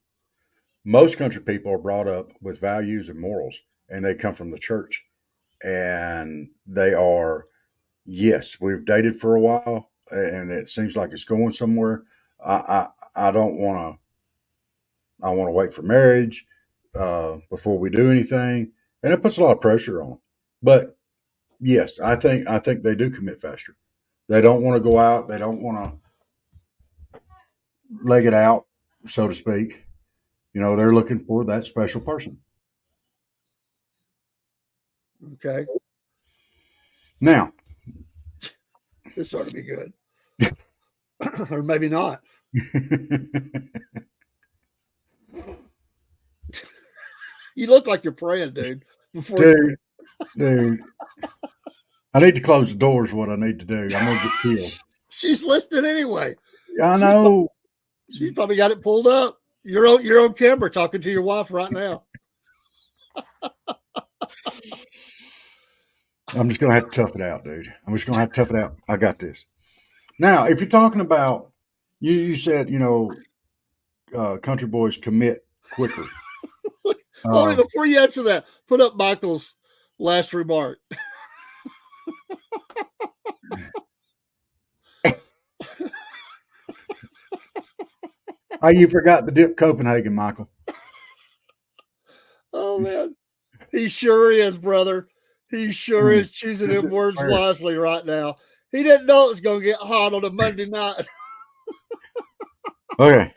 Most country people are brought up with values and morals, and they come from the church. And they are, yes, we've dated for a while, and it seems like it's going somewhere. I don't want to. I want to wait for marriage before we do anything, and it puts a lot of pressure on them. But yes, I think they do commit faster. They don't want to go out. They don't want to leg it out, so to speak. You know, they're looking for that special person. Okay. Now, this ought to be good. Or maybe not. You look like you're praying, dude. Dude. I need to close the doors. What I need to do. I'm gonna get killed. She's listening anyway. I know. She's probably got it pulled up. You're on camera talking to your wife right now. I'm just gonna have to tough it out, dude. I'm just gonna have to tough it out. I got this. Now, if you're talking about, you said, country boys commit quicker. Hold it, before you answer that, put up Michael's last remark. Oh, you forgot the dip Copenhagen, Michael. Oh man, he sure is, brother. He sure is choosing his words wisely right now. He didn't know it was going to get hot on a Monday night. Okay.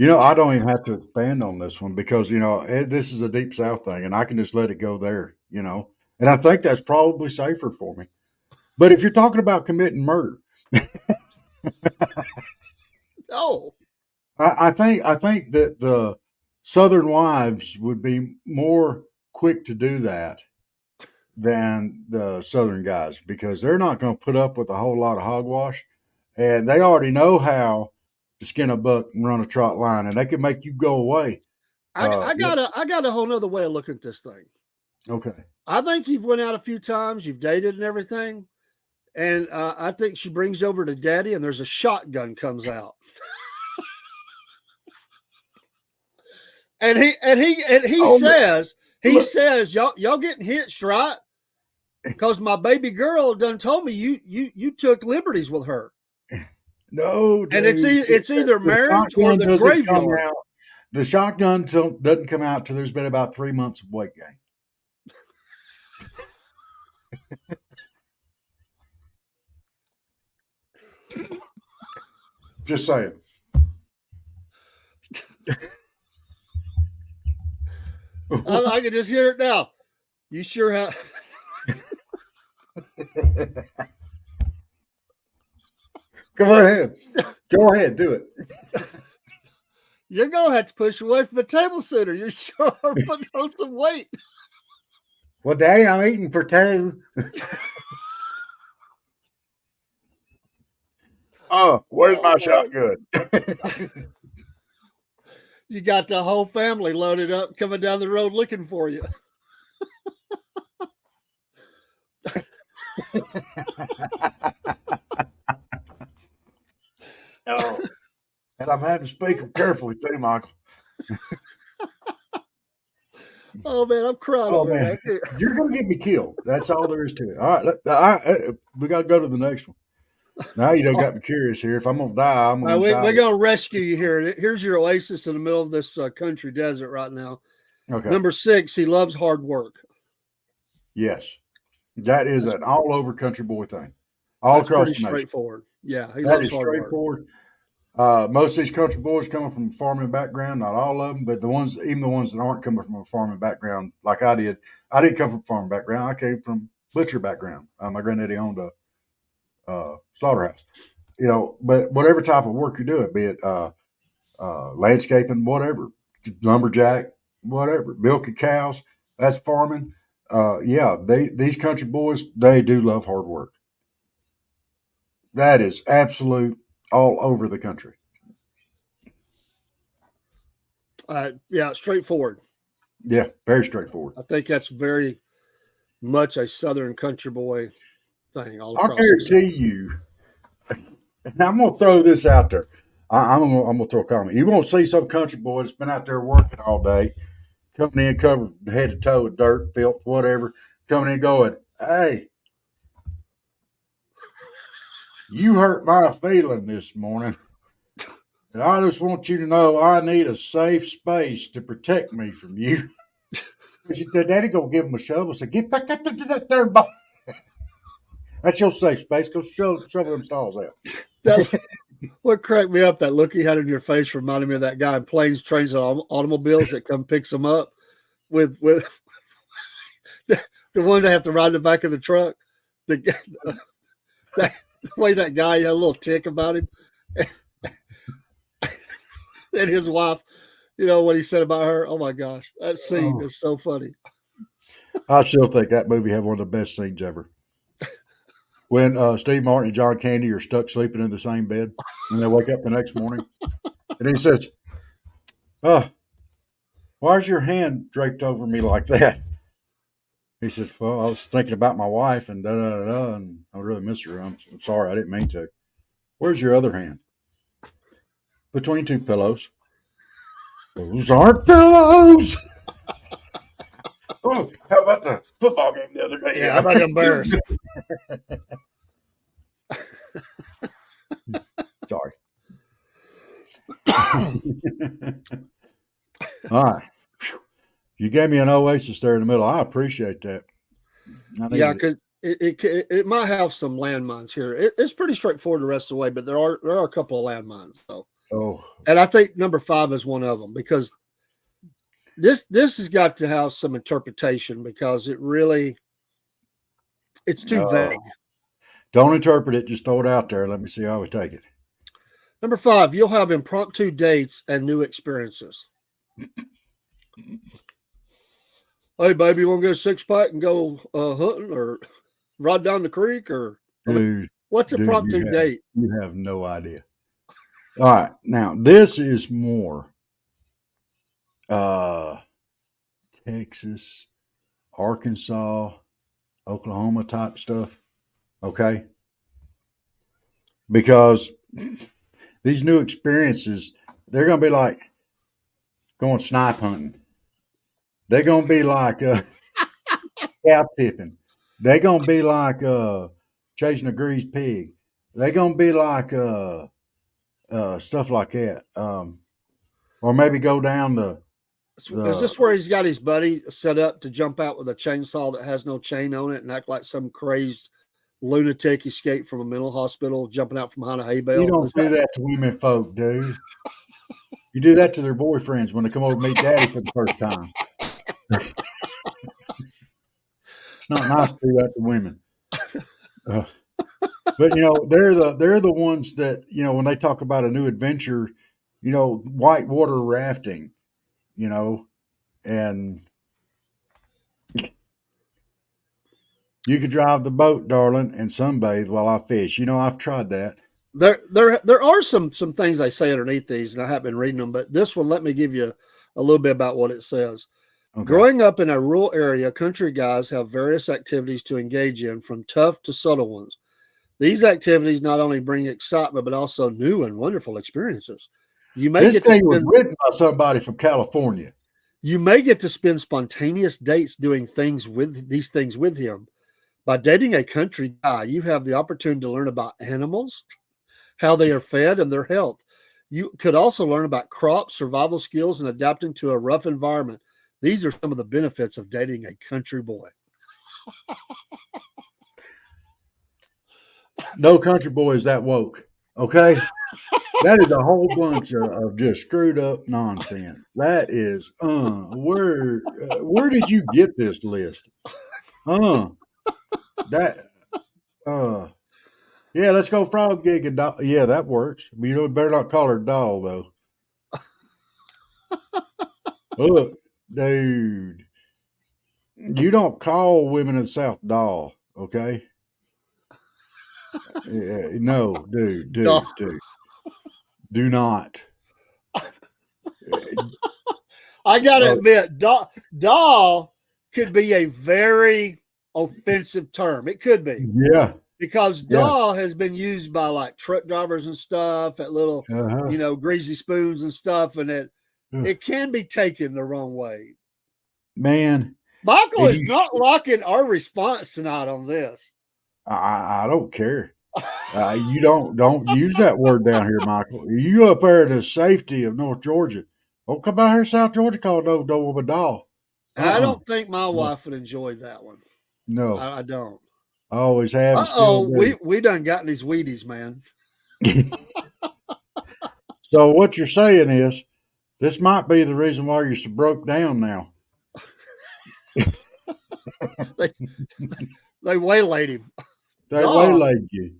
I don't even have to expand on this one because, this is a Deep South thing and I can just let it go there, and I think that's probably safer for me. But if you're talking about committing murder, no, I think that the Southern wives would be more quick to do that than the Southern guys because they're not going to put up with a whole lot of hogwash, and they already know how to skin a buck and run a trot line, and they can make you go away. I got a whole nother way of looking at this thing. Okay, I think you've went out a few times, you've dated and everything, and I think she brings over to daddy, and there's a shotgun comes out. And he says, y'all getting hitched, right? Because my baby girl done told me you took liberties with her. No, dude. And it's either marriage or the graveyard. The shotgun doesn't come out till there's been about 3 months of weight gain. Just saying. I can just hear it now. You sure have. Go ahead. Do it. You're going to have to push away from the table sooner. You sure are putting on some weight. Well, Daddy, I'm eating for 2. Oh, where's my shotgun? You got the whole family loaded up coming down the road looking for you. Oh, and I'm having to speak them carefully too, Michael. Oh man, I'm crying Oh over man, here. you're gonna get me killed. That's all there is to it. All right, we got to go to the next one. Now you done got me curious here. If I'm gonna die, I'm gonna die. We're going to rescue you here. Here's your oasis in the middle of this country desert right now. Okay. Number 6, he loves hard work. Yes, that is an all over country boy thing, all That's across pretty the nation. straightforward. Yeah, he That loves is hard work. straightforward. Most of these country boys coming from a farming background, not all of them, but even the ones that aren't coming from a farming background, like I did. I didn't come from a farming background. I came from butcher background. My granddaddy owned a slaughterhouse. But whatever type of work you're doing, be it landscaping, whatever, lumberjack, whatever, milking cows, that's farming. These country boys, they do love hard work. That is absolute all over the country. Yeah, straightforward. Yeah, very straightforward. I think that's very much a Southern country boy thing. I'll guarantee you, and I'm going to throw this out there. I'm going to throw a comment. You're going to see some country boy that's been out there working all day, coming in covered head to toe with dirt, filth, whatever, coming in going, hey, you hurt my feeling this morning. And I just want you to know I need a safe space to protect me from you. The daddy gonna give him a shovel. Say, get back up to that there. That's your safe space. Go shovel them stalls out. What cracked me up, that look he had on your face reminded me of that guy in planes, trains, and automobiles that come picks him up with the ones that have to ride in the back of the truck. The way that guy had a little tick about him. And his wife, what he said about her. Oh my gosh, that scene is so funny. I still think that movie had one of the best scenes ever. When Steve Martin and John Candy are stuck sleeping in the same bed, and they wake up the next morning, and he says, why's your hand draped over me like that? He says, well, I was thinking about my wife and da-da-da-da, and I really miss her. I'm sorry, I didn't mean to. Where's your other hand? Between two pillows. Those aren't pillows. Oh, how about the football game the other day? Yeah, I'm not embarrassed. Sorry. All right. You gave me an oasis there in the middle. I appreciate that. Yeah, because it might have some landmines here. It's pretty straightforward the rest of the way, but there are a couple of landmines. And I think number 5 is one of them, because this has got to have some interpretation, because it's too vague. Don't interpret it. Just throw it out there. Let me see how we take it. Number 5, you'll have impromptu dates and new experiences. Hey, baby, you want to get a 6-pack and go hunting or ride down the creek? Or what's an impromptu date? You have no idea. All right. Now, this is more Texas, Arkansas, Oklahoma type stuff. Okay. Because these new experiences, they're going to be like going snipe hunting. They're going to be like cow tipping. They're going to be like chasing a greased pig. They're going to be like stuff like that. Or maybe go down is this where he's got his buddy set up to jump out with a chainsaw that has no chain on it and act like some crazed lunatic escaped from a mental hospital, jumping out from behind a hay bale? You don't do that to women folk, dude. You do that to their boyfriends when they come over to meet daddy for the first time. It's not nice to do that to women. But they're the ones that, when they talk about a new adventure, whitewater rafting, and you could drive the boat, darling, and sunbathe while I fish. I've tried that. There are some things they say underneath these, and I haven't been reading them, but this one, let me give you a little bit about what it says. Okay. Growing up in a rural area, country guys have various activities to engage in, from tough to subtle ones. These activities not only bring excitement, but also new and wonderful experiences. This thing was written by somebody from California. You may get to spend spontaneous dates doing these things with him. By dating a country guy, you have the opportunity to learn about animals, how they are fed, and their health. You could also learn about crops, survival skills, and adapting to a rough environment. These are some of the benefits of dating a country boy. No country boy is that woke. Okay. That is a whole bunch of just screwed up nonsense. That is, where did you get this list? That, yeah, let's go frog gig and doll. Yeah, that works. But you better not call her doll though. Look, dude, you don't call women in the South doll, okay? Yeah, no, dude, do not. I gotta admit, doll could be a very offensive term. It could be. Yeah. Because doll has been used by like truck drivers and stuff at little, greasy spoons and stuff, and it can be taken the wrong way. Man, Michael is not liking our response tonight on this. I don't care. You don't use that word down here, Michael. You up there in the safety of North Georgia. Don't come out here, South Georgia, call no woman doll. I don't think my wife would enjoy that one. No, I don't. I always have. We done got these Wheaties, man. So what you're saying is, this might be the reason why you're so broke down now. They waylaid him. They waylaid you.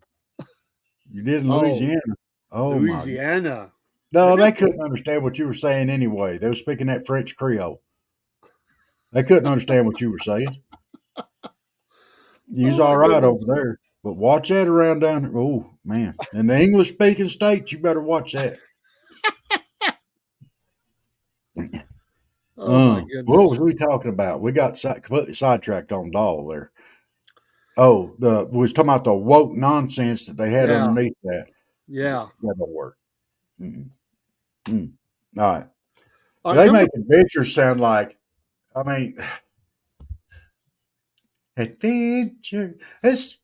You did in Louisiana. Oh, Louisiana. No, they couldn't understand what you were saying anyway. They were speaking that French Creole. They couldn't understand what you were saying. You's all right over there. But watch that around down here. Oh, man. In the English-speaking states, you better watch that. My goodness. What was we talking about? We got completely sidetracked on doll there. Oh, we was talking about the woke nonsense that they had underneath that. Yeah. That don't work. All right. They make adventures sound like, adventure.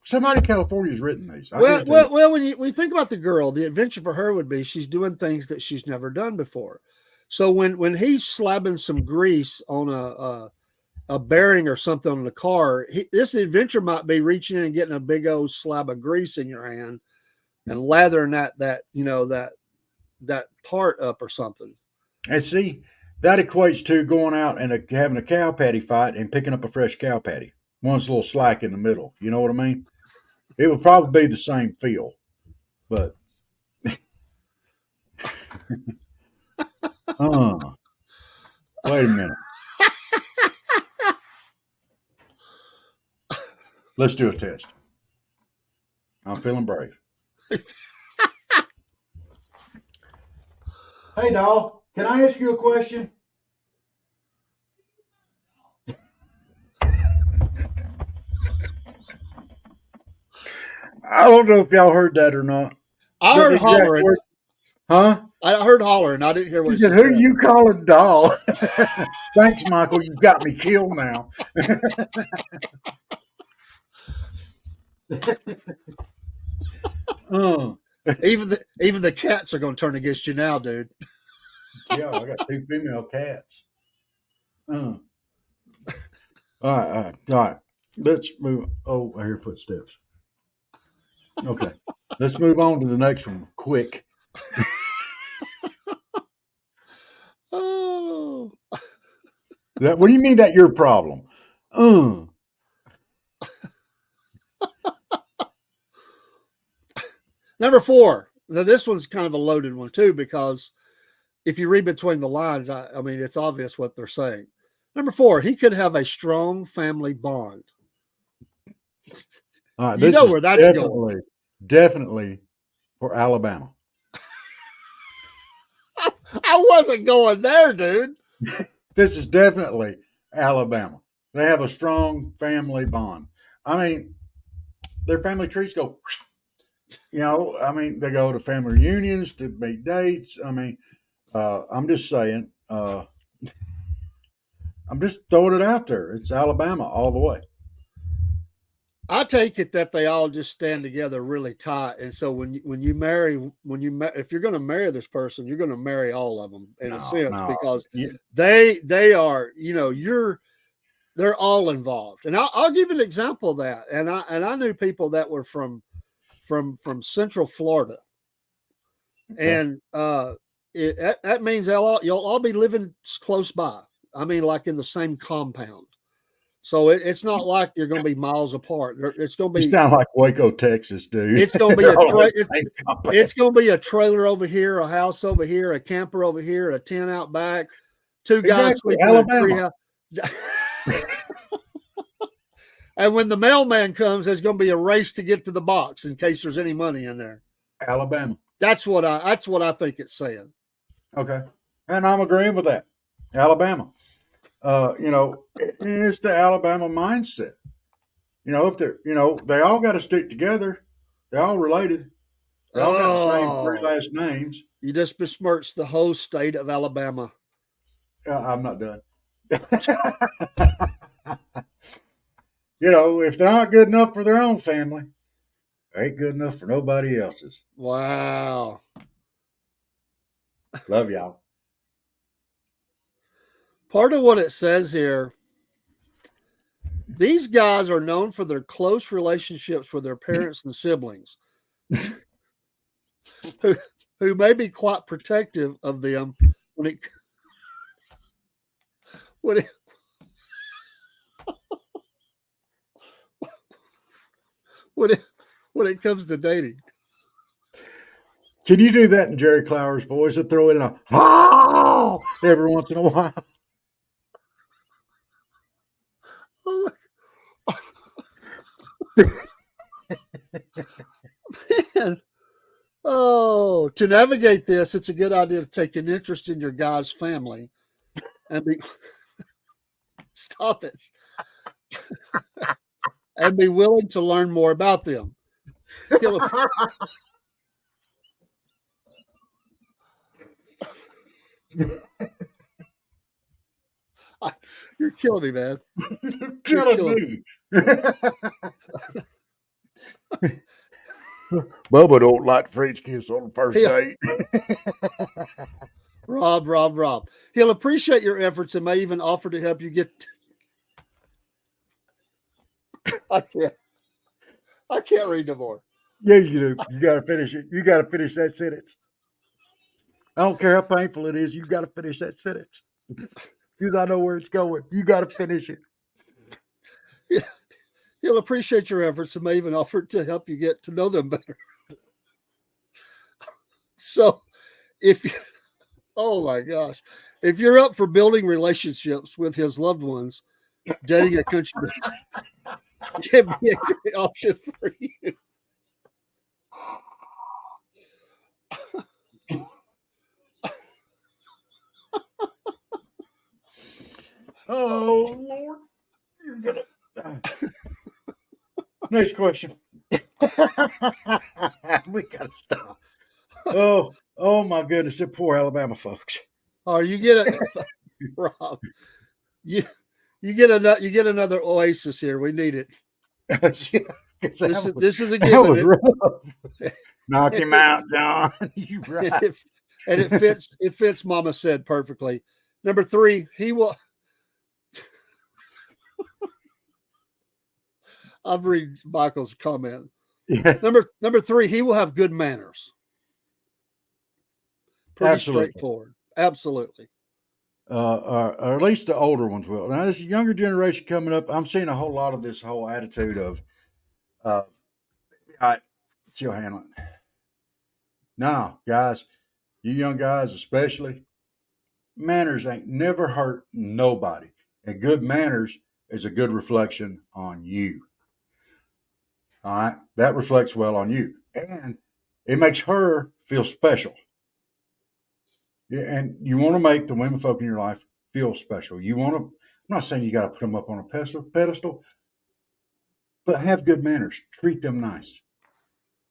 Somebody in California has written these. Well, when you think about the girl, the adventure for her would be she's doing things that she's never done before. So when he's slapping some grease on a bearing or something on the car, this adventure might be reaching in and getting a big old slab of grease in your hand and lathering that part up or something. And see, that equates to going out and having a cow patty fight and picking up a fresh cow patty. One's a little slack in the middle. You know what I mean? It would probably be the same feel, but wait a minute. Let's do a test. I'm feeling brave. Hey, doll, can I ask you a question? I don't know if y'all heard that or not. I heard hollering. Huh? I heard hollering. I didn't hear what he said. Who you calling doll? Thanks, Michael. You got me killed now. Even the cats are going to turn against you now, dude. Yeah, I got 2 female cats. All right. Let's move. Oh, I hear footsteps. Okay, let's move on to the next one quick. Oh, what do you mean that your problem? Number 4. Now this one's kind of a loaded one too, because if you read between the lines, I mean, it's obvious what they're saying. Number 4, he could have a strong family bond. All right, you know where that's going. Definitely for Alabama. I wasn't going there, dude. This is definitely Alabama. They have a strong family bond. I mean, their family trees go, they go to family reunions to make dates. I mean, I'm just saying, I'm just throwing it out there. It's Alabama all the way. I take it that they all just stand together really tight, and so when you marry, if you're going to marry this person, you're going to marry all of them in a sense because they are, they're all involved. And I'll give an example of that. And I knew people that were from Central Florida, and that means you'll all be living close by. I mean, like in the same compound. So it's not like you're going to be miles apart. It's going to be. You sound like Waco, Texas, dude. It's going to be it's going to be a trailer over here, a house over here, a camper over here, a tent out back, two guys sleeping in a tree house. And when the mailman comes, there's going to be a race to get to the box in case there's any money in there. Alabama. That's what I think it's saying. Okay, and I'm agreeing with that. Alabama. It's the Alabama mindset. If they're, they all got to stick together. They're all related. They all got the same 3 last names. You just besmirched the whole state of Alabama. I'm not done. If they're not good enough for their own family, they ain't good enough for nobody else's. Wow. Love y'all. Part of what it says here, these guys are known for their close relationships with their parents and siblings, who may be quite protective of them when it comes to dating. Can you do that in Jerry Clower's voice and throw in a every once in a while? Oh, man. Oh, to navigate this, it's a good idea to take an interest in your guy's family and be stop it and be willing to learn more about them. You're killing me, man. You're killing me. Bubba don't like French kiss on the first date. Rob. He'll appreciate your efforts and may even offer to help you get. I can't read no more. Yeah, you do. You got to finish it. You got to finish that sentence. I don't care how painful it is. You got to finish that sentence because I know where it's going. You got to finish it. Yeah. He'll appreciate your efforts and may even offer to help you get to know them better. So oh my gosh, if you're up for building relationships with his loved ones, dating a country can be a great option for you. Oh, Lord. You're going to... Next question. We got to stop. Oh my goodness. They're poor Alabama folks. Oh, you get it, Rob. You get another oasis here. We need it. This is a given. Knock him out, John. You right. And it fits Mama said perfectly. Number 3, he will. I'll read Michael's comment. Yeah. Number 3, he will have good manners. Pretty Absolutely. straightforward. Absolutely. Or at least the older ones will. Now, this younger generation coming up, I'm seeing a whole lot of this whole attitude of, it's your handling. Now, guys, you young guys especially, manners ain't never hurt nobody. And good manners is a good reflection on you. All right? That reflects well on you. And it makes her feel special. Yeah, and you want to make the women folk in your life feel special. You want to, I'm not saying you got to put them up on a pedestal, but have good manners. Treat them nice.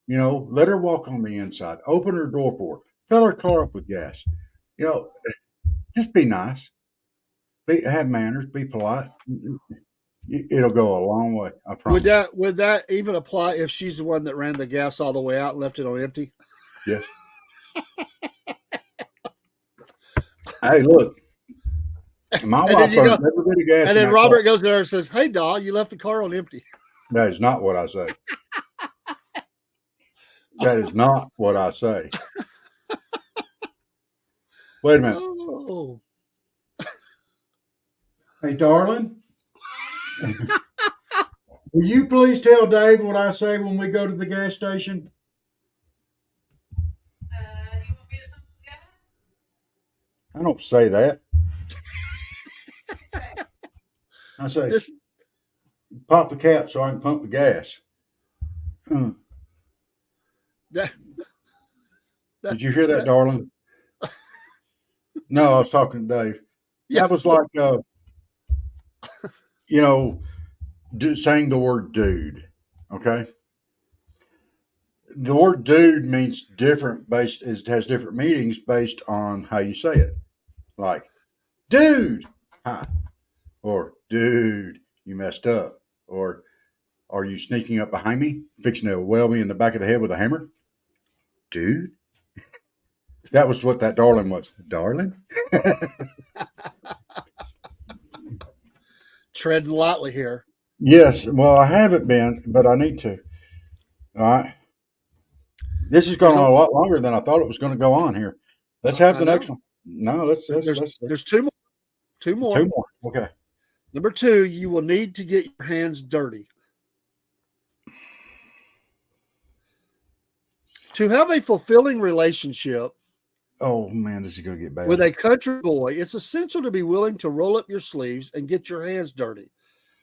Let her walk on the inside. Open her door for her. Fill her car up with gas. Just be nice. Have manners. Be polite. It'll go a long way. I promise. Would that even apply if she's the one that ran the gas all the way out and left it on empty? Yes. Hey, look. My wife burns every bit of gas. And then Robert goes there and says, "Hey, doll, you left the car on empty." That is not what I say. That is not what I say. Wait a minute. Oh. Hey, darling. Will you please tell Dave what I say when we go to the gas station? You want me to pump the gas? I don't say that. I say, pop the cap so I can pump the gas. Did you hear that, darling? No, I was talking to Dave. Yeah. That was like, saying the word dude. Okay. The word dude means different has different meanings based on how you say it. Like, dude, hi. Or, dude, you messed up. Or, are you sneaking up behind me, fixing to weld me in the back of the head with a hammer? Dude. That was what that darling was. Darling? Treading lightly here. Yes. Well, I haven't been, but I need to. All right. This is going on a lot longer than I thought it was going to go on here. Let's have the next one. No, there's two more. Two more. Okay. Number 2, you will need to get your hands dirty. To have a fulfilling relationship, oh man, this is going to get bad. With a country boy, it's essential to be willing to roll up your sleeves and get your hands dirty.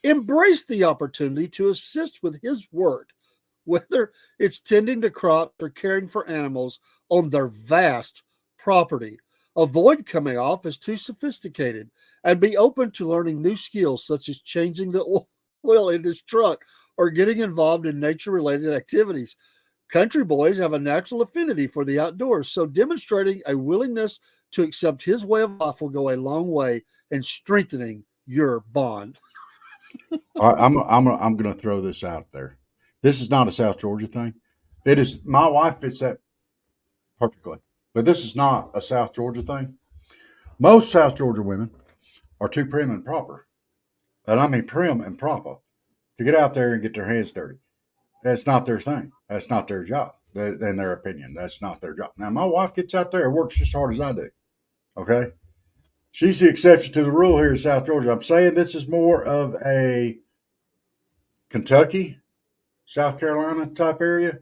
Embrace the opportunity to assist with his work, whether it's tending to crops or caring for animals on their vast property. Avoid coming off as too sophisticated and be open to learning new skills such as changing the oil in his truck or getting involved in nature-related activities. Country boys have a natural affinity for the outdoors, so demonstrating a willingness to accept his way of life will go a long way in strengthening your bond. I'm going to throw this out there. This is not a South Georgia thing. It is. My wife fits that perfectly, but this is not a South Georgia thing. Most South Georgia women are too prim and proper, and I mean prim and proper, to get out there and get their hands dirty. That's not their thing. That's not their job. In their opinion, that's not their job. Now, my wife gets out there and works just as hard as I do. Okay? She's the exception to the rule here in South Georgia. I'm saying this is more of a Kentucky, South Carolina type area,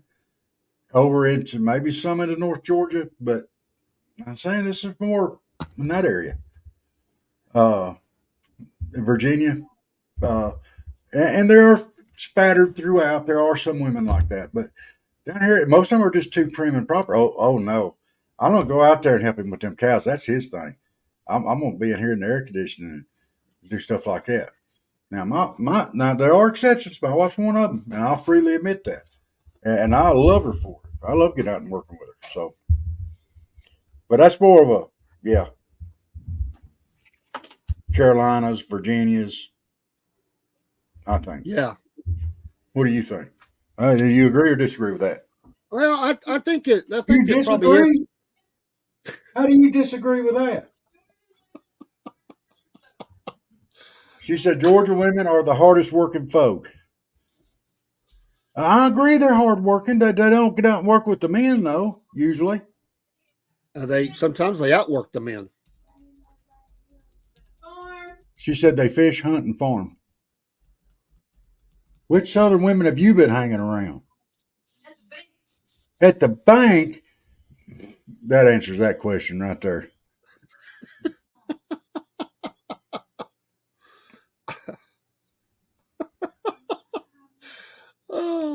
over into maybe some into North Georgia, but I'm saying this is more in that area. Virginia, and there are spattered throughout. There are some women like that, but down here, most of them are just too prim and proper. Oh no, I'm gonna go out there and help him with them cows. That's his thing. I'm gonna be in here in the air conditioning and do stuff like that. Now, now there are exceptions. My wife's one of them, and I'll freely admit that. And I love her for it. I love getting out and working with her. So, but that's more of a Carolinas, Virginias, I think. Yeah. What do you think? Do you agree or disagree with that? Well, I think it. I You think it probably is. disagree? How do you disagree with that? She said Georgia women are the hardest working folk. I agree they're hard working. They don't get out and work with the men, though, usually. Sometimes they outwork the men. She said they fish, hunt, and farm. Which Southern women have you been hanging around? At the bank? That answers that question right there.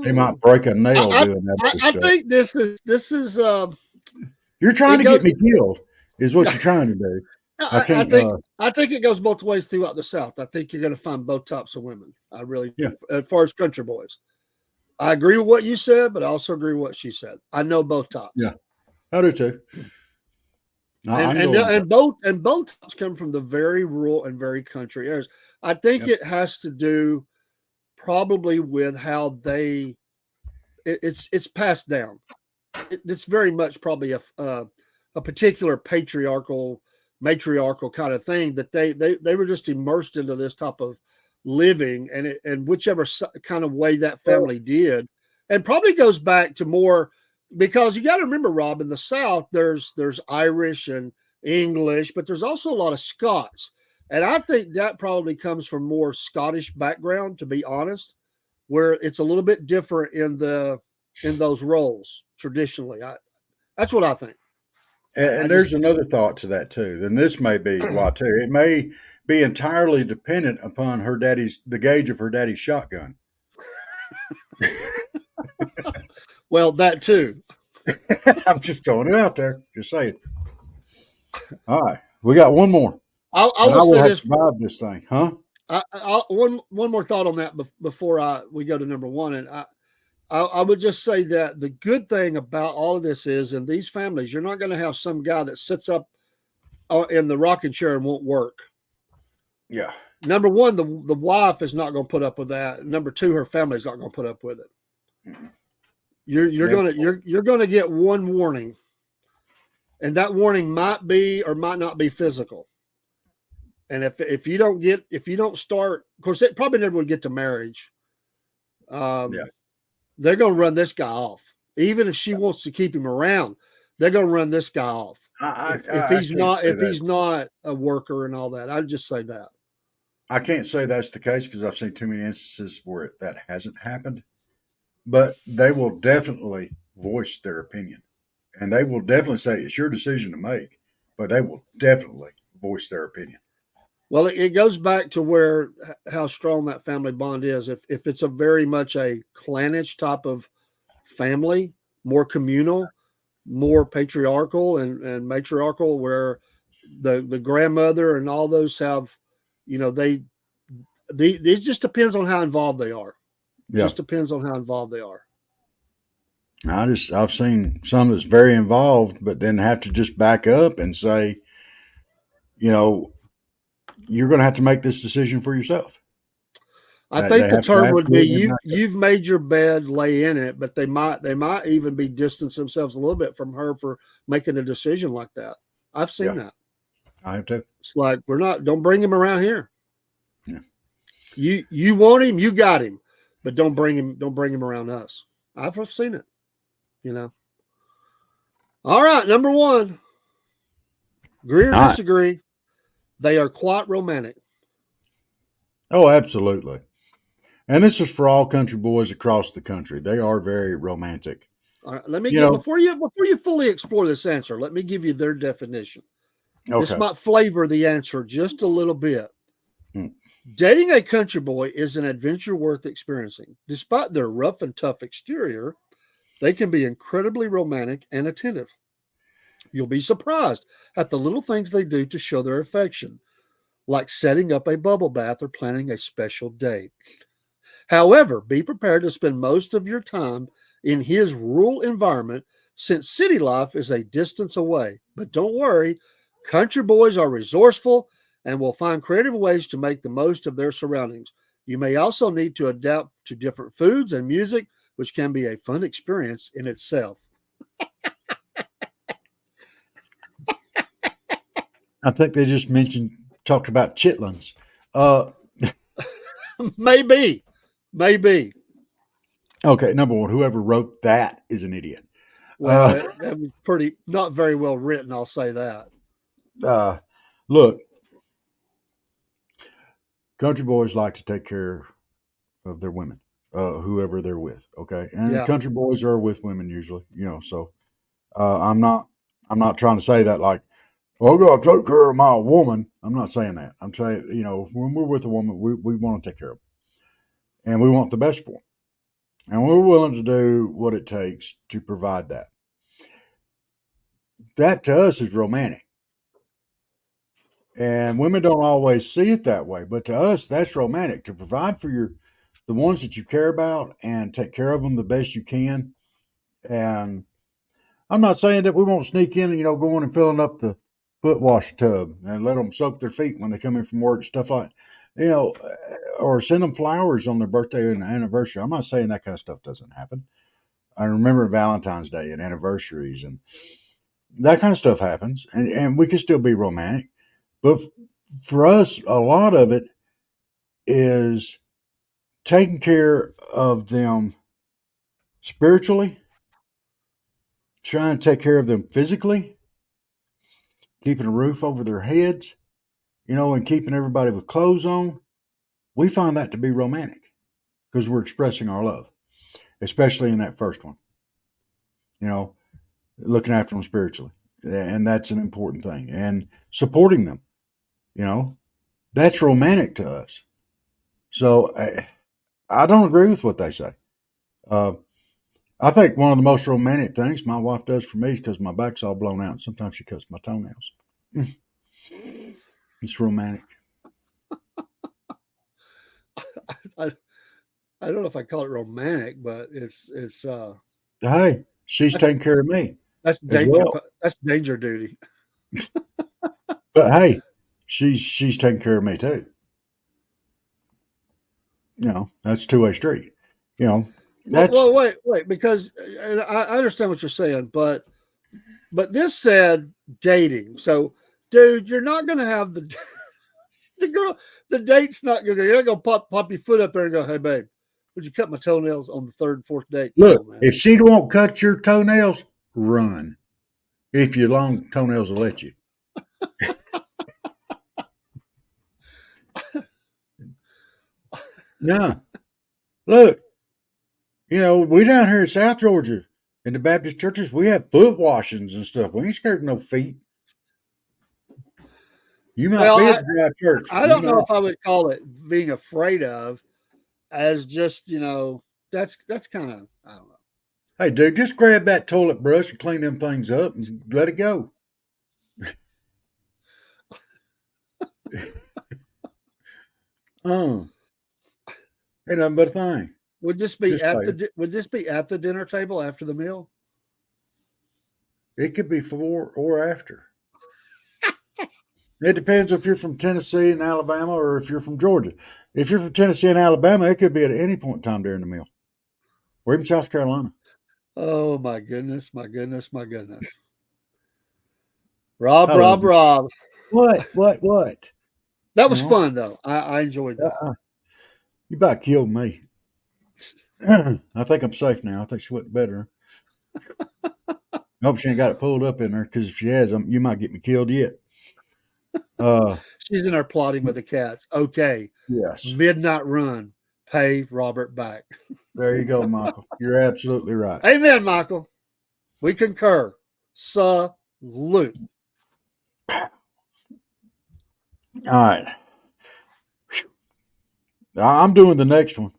They might break a nail doing that. I think this is. You're trying to get me killed, is what you're trying to do. I think it goes both ways throughout the South. I think you're going to find both types of women. I really do. As far as country boys, I agree with what you said, but I also agree with what she said. I know both types. Yeah, I do too. I'm and going. and both types come from the very rural and very country areas. I think Yep. it has to do probably with how it's passed down. It's very much probably a particular matriarchal kind of thing that they were just immersed into this type of living, and whichever kind of way that family did, and probably goes back to more, because you got to remember, Rob, in the South there's Irish and English, but there's also a lot of Scots, and I think that probably comes from more Scottish background, to be honest, where it's a little bit different in those roles traditionally. That's what I think. And there's another thought to that too. Then this may be why too. It may be entirely dependent upon the gauge of her daddy's shotgun. Well, that too. I'm just throwing it out there. Just saying. All right, we got one more. I And I will will say have this. to survive this thing, huh? One more thought on that before we go to number one, and I would just say that the good thing about all of this is, in these families, you're not going to have some guy that sits up in the rocking chair and won't work. Yeah. Number one, the wife is not going to put up with that. Number two, her family's not going to put up with it. You're gonna get one warning, and that warning might be or might not be physical. And if you don't start, of course, it probably never would get to marriage. They're going to run this guy off, even if she wants to keep him around. They're going to run this guy off if he's not a worker and all that. I'd just say that. I can't say that's the case because I've seen too many instances where that hasn't happened. But they will definitely voice their opinion, and they will definitely say it's your decision to make. But they will definitely voice their opinion. Well, it goes back to how strong that family bond is. If it's a very much a clannish type of family, more communal, more patriarchal and matriarchal, where the grandmother and all those have, this just depends on how involved they are. Yeah. Just depends on how involved they are. I've seen some that's very involved, but then have to just back up and say, you're going to have to make this decision for yourself. I think the term would be you've made your bed, lay in it, but they might even be distance themselves a little bit from her for making a decision like that. I've seen that. I have too. It's like, don't bring him around here. Yeah. You want him, you got him, but don't bring him around us. I've seen it, All right, number one. Agree or disagree? They are quite romantic. Oh, absolutely. And this is for all country boys across the country. They are very romantic. All right, let me before you fully explore this answer, let me give you their definition. Okay. This might flavor the answer just a little bit. Dating a country boy is an adventure worth experiencing. Despite their rough and tough exterior, they can be incredibly romantic and attentive. You'll be surprised at the little things they do to show their affection, like setting up a bubble bath or planning a special date. However, be prepared to spend most of your time in his rural environment, since city life is a distance away. But don't worry, country boys are resourceful and will find creative ways to make the most of their surroundings. You may also need to adapt to different foods and music, which can be a fun experience in itself. I think they just talked about chitlins. Maybe. Okay, number one, whoever wrote that is an idiot. Well, that was not very well written, I'll say that. Look, country boys like to take care of their women, whoever they're with. Okay, and country boys are with women usually, So I'm not trying to say that like, I got to take care of my woman. I'm not saying that. I'm saying, when we're with a woman, we want to take care of them, and we want the best for them, and we're willing to do what it takes to provide that. That to us is romantic. And women don't always see it that way, but to us, that's romantic, to provide for the ones that you care about and take care of them the best you can. And I'm not saying that we won't sneak in, going and filling up the foot wash tub and let them soak their feet when they come in from work, stuff like, or send them flowers on their birthday and anniversary. I'm not saying that kind of stuff doesn't happen. I remember Valentine's Day and anniversaries and that kind of stuff happens, and we can still be romantic. But for us, a lot of it is taking care of them spiritually, trying to take care of them physically, keeping a roof over their heads, and keeping everybody with clothes on. We find that to be romantic because we're expressing our love, especially in that first one, looking after them spiritually. And that's an important thing. And supporting them, that's romantic to us. So I don't agree with what they say. I think one of the most romantic things my wife does for me is because my back's all blown out. And sometimes she cuts my toenails. It's romantic. I don't know if I call it romantic, but it's Hey, she's taking care of me. that's as danger. well. That's danger duty. But hey, she's taking care of me too. That's a two-way street. That's Well, wait, because and I understand what you're saying, but this said dating. So, dude, you're not going to have the girl. The date's not going to. You're not going to pop your foot up there and go, "Hey, babe, would you cut my toenails on the third and fourth date?" look. No, man. If she won't cut your toenails, run. If your long toenails will let you. No, look. We down here in South Georgia in the Baptist churches, we have foot washings and stuff. We ain't scared of no feet. You might Well, be at the dry church. I don't know if I would call it being afraid of, as just that's kind of, I don't know. Hey, dude, just grab that toilet brush and clean them things up and let it go. Oh, ain't nothing but a thing. Would this be Just at like- would this be at the dinner table after the meal? It could be before or after. It depends if you're from Tennessee and Alabama or if you're from Georgia. If you're from Tennessee and Alabama, it could be at any point in time during the meal. Or even South Carolina. Oh my goodness, my goodness, my goodness. Rob. What? That was No. fun though. I enjoyed that. You about killed me. I think I'm safe now. I think she went better. I hope she ain't got it pulled up in there because if she has, you might get me killed yet. She's in there plotting with the cats. Okay. Yes. Midnight Run. Pay Robert back. There you go, Michael. You're absolutely right. Amen, Michael. We concur. Salute. All right. I'm doing the next one.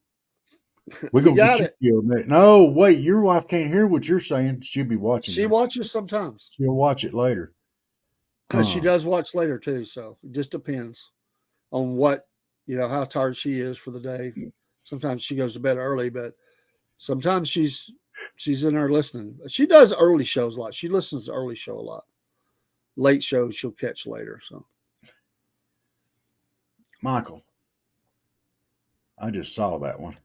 We're You gonna got get you killed next. No, wait, your wife can't hear what you're saying. She'll be watching. She it. watches sometimes. She'll watch it later. She does watch later too. So it just depends on what, how tired she is for the day. Sometimes she goes to bed early, but sometimes she's in there listening. She does early shows a lot. She listens to early show a lot. Late shows she'll catch later. So Michael, I just saw that one.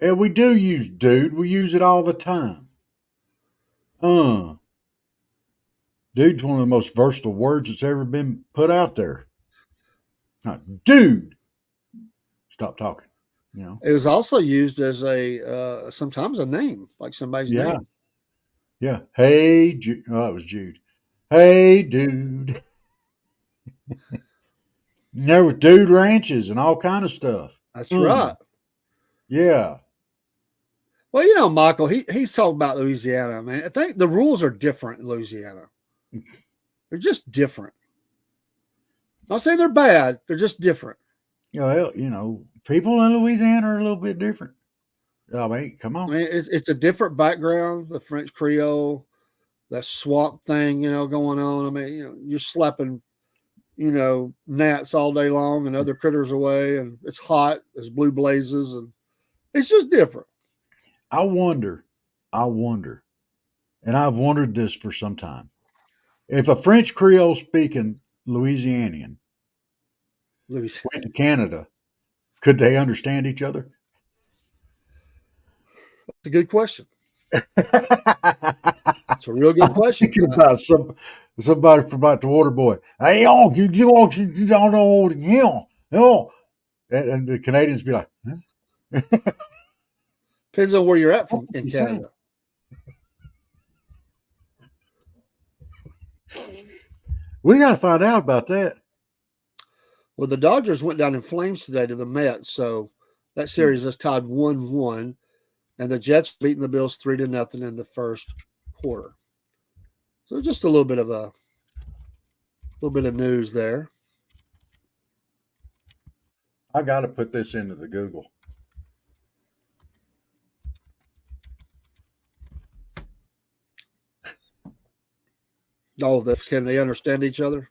And we do use dude. We use it all the time. Dude's one of the most versatile words that's ever been put out there. Not dude. Stop talking. it was also used as a sometimes a name, like somebody's name. Yeah. Hey, Jude. Oh, that was Jude. Hey, dude. There were dude ranches and all kind of stuff. That's right. Yeah. Well, Michael, he's talking about Louisiana, man. I think the rules are different in Louisiana. They're just different. I'm not saying they're bad. They're just different. Well, people in Louisiana are a little bit different. I mean, come on. I mean, it's a different background, the French Creole, that swamp thing, going on. I mean, you're slapping, gnats all day long and other critters away, and it's hot, there's blue blazes, and it's just different. I wonder and I've wondered this for some time. If a French Creole speaking Louisianian Louis. went to Canada, could they understand each other? That's a good question. It's a real good question. Thinking about somebody from about the water boy. Hey, you don't know him. No. And the Canadians be like, huh? Depends on where you're at What in you saying? Canada. We got to find out about that. Well, the Dodgers went down in flames today to the Mets, so that series is tied 1-1, and the Jets beating the Bills 3-0 in the first quarter. So just a little bit of news there. I got to put this into the Google. Oh, can they understand each other?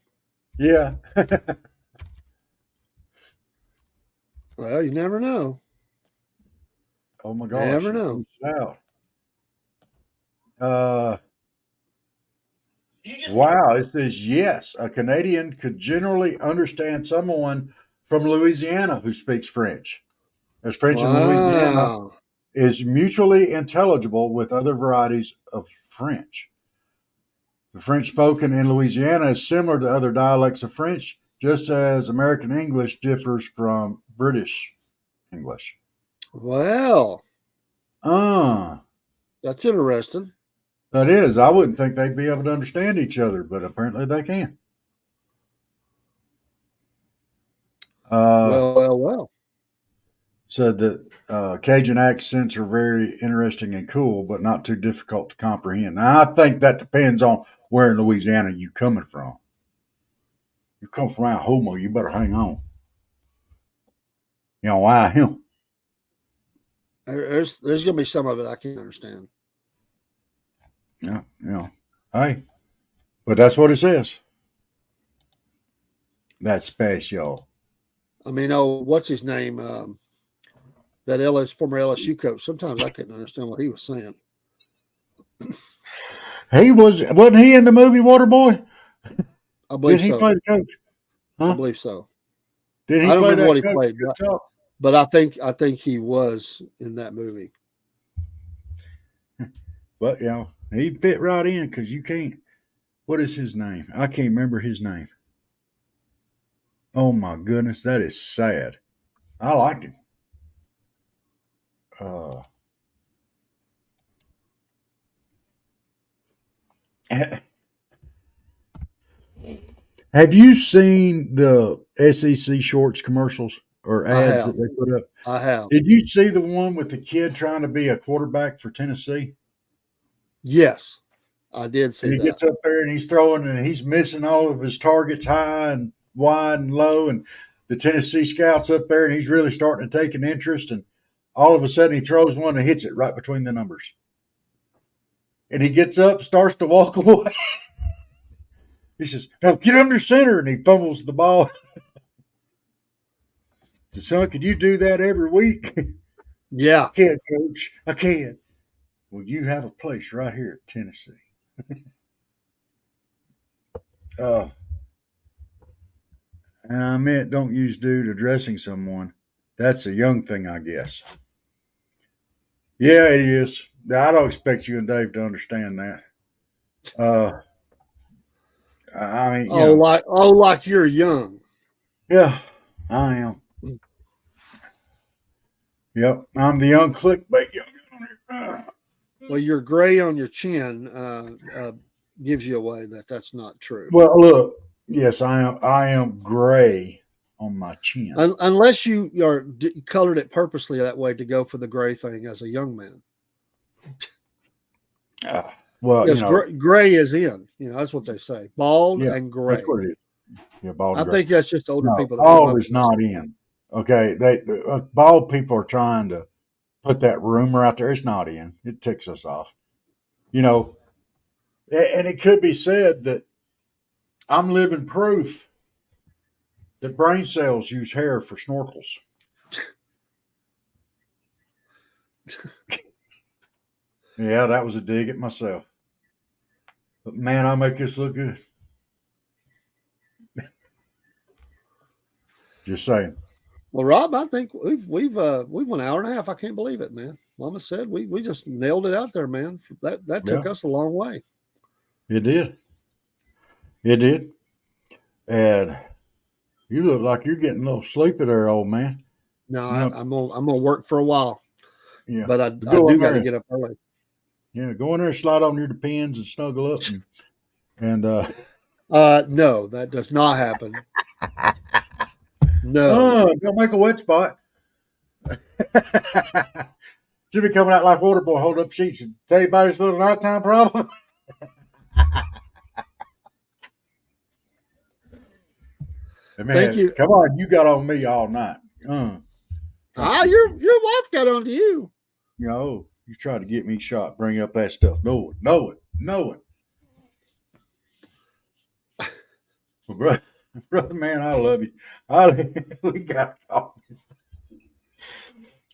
Yeah. Well, you never know. Oh my gosh. Never know. Out. Wow. It says yes. A Canadian could generally understand someone from Louisiana who speaks French, as French in Louisiana Wow. is mutually intelligible with other varieties of French. The French spoken in Louisiana is similar to other dialects of French, just as American English differs from British English. Well, Ah, that's interesting. that is. I wouldn't think they'd be able to understand each other, but apparently they can. Well. Said that Cajun accents are very interesting and cool, but not too difficult to comprehend. Now, I think that depends on where in Louisiana you coming from. You come from out Homo, you better hang on. You know why him? There's going to be some of it I can't understand. Yeah, hey, but that's what it says. That's special. I mean, what's his name? That former LSU coach. Sometimes I couldn't understand what he was saying. Wasn't he in the movie Waterboy? I believe Did he so. play the coach? Huh? I believe so. Did he I don't play remember that what he coach? played, but I think he was in that movie. But he fit right in because you can't. What is his name? I can't remember his name. Oh my goodness, that is sad. I liked him. Have you seen the SEC shorts commercials or ads that they put up? I have. Did you see the one with the kid trying to be a quarterback for Tennessee? Yes, I did see And he that. gets up there and he's throwing and he's missing all of his targets high and wide and low. And the Tennessee scout's up there and he's really starting to take an interest. And all of a sudden he throws one and hits it right between the numbers. And he gets up, starts to walk away. He says, "No, get under center." And he fumbles the ball. So, son, could you do that every week? Yeah. I can't, coach. I can't. Well, you have a place right here at Tennessee. And I meant don't use dude addressing someone. That's a young thing, I guess. Yeah, it is. I don't expect you and Dave to understand that. I mean, like you're young. Yeah, I am. Yep, I'm the young clickbait young. Well, you're gray on your chin gives you away that's not true. Well, look, yes, I am gray on my chin. Unless you are colored it purposely that way to go for the gray thing as a young man. Well, yes, gray is in. That's what they say. Bald and gray. That's what it is. Yeah, bald. I think that's just older people. Bald is not in. Okay, bald people are trying to put that rumor out there. It's not in. It ticks us off. And it could be said that I'm living proof that brain cells use hair for snorkels. Yeah, that was a dig at myself. But man, I'll make this look good. Just saying. Well, Rob, I think we've won an hour and a half. I can't believe it, man. Mama said we just nailed it out there, man. That took Yeah. us a long way. It did. It did. And you look like you're getting a little sleepy there, old man. No, Yep. I'm gonna work for a while, Yeah. but I Go do in got to there. get up early. Yeah, go in there, slide on your depends and snuggle up and No, that does not happen. No, don't make a wet spot. Should be coming out like water boy, hold up sheets and tell you about his little nighttime problem. Man, Thank you. Come on, you got on me all night. Your wife got on to you. You know, you try to get me shot, bring up that stuff. Know it. Well, brother, man, I love you. We got to talk this thing.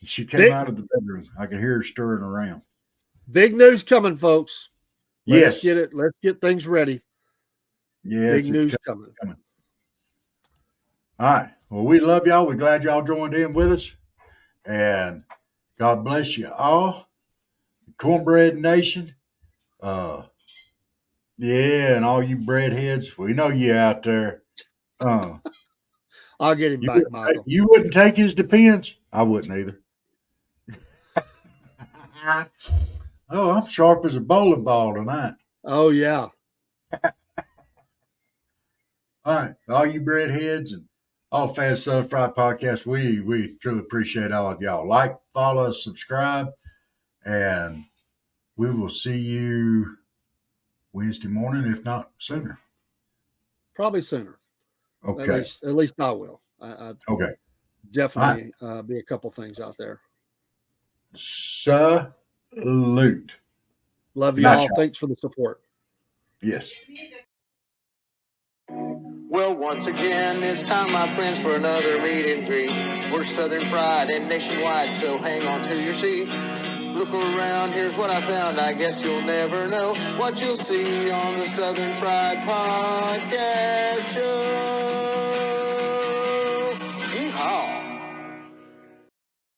She came out of the bedroom. I could hear her stirring around. Big news coming, folks. Let's Yes. get it. Let's get things ready. Yes, Big it's news coming. coming. All right. Well, we love y'all. We're glad y'all joined in with us. And God bless you all. Cornbread Nation. Yeah, and all you breadheads, we know you out there. I'll get him back, Michael. You wouldn't take his depends? I wouldn't either. Oh, I'm sharp as a bowling ball tonight. Oh yeah. All right. All you breadheads and all fans of Southern Fried Podcast, we truly appreciate all of y'all. Like, follow, subscribe, and we will see you Wednesday morning, if not sooner. Probably sooner. Okay. At least I will. I Okay. definitely be a couple things out there. Salute. Love Not y'all. y'all. Thanks for the support. Yes. Well, once again, it's time, my friends, for another meet and greet. We're Southern Fried and nationwide, so hang on to your seats. Look around, here's what I found. I guess you'll never know what you'll see on the Southern Fried Podcast Show.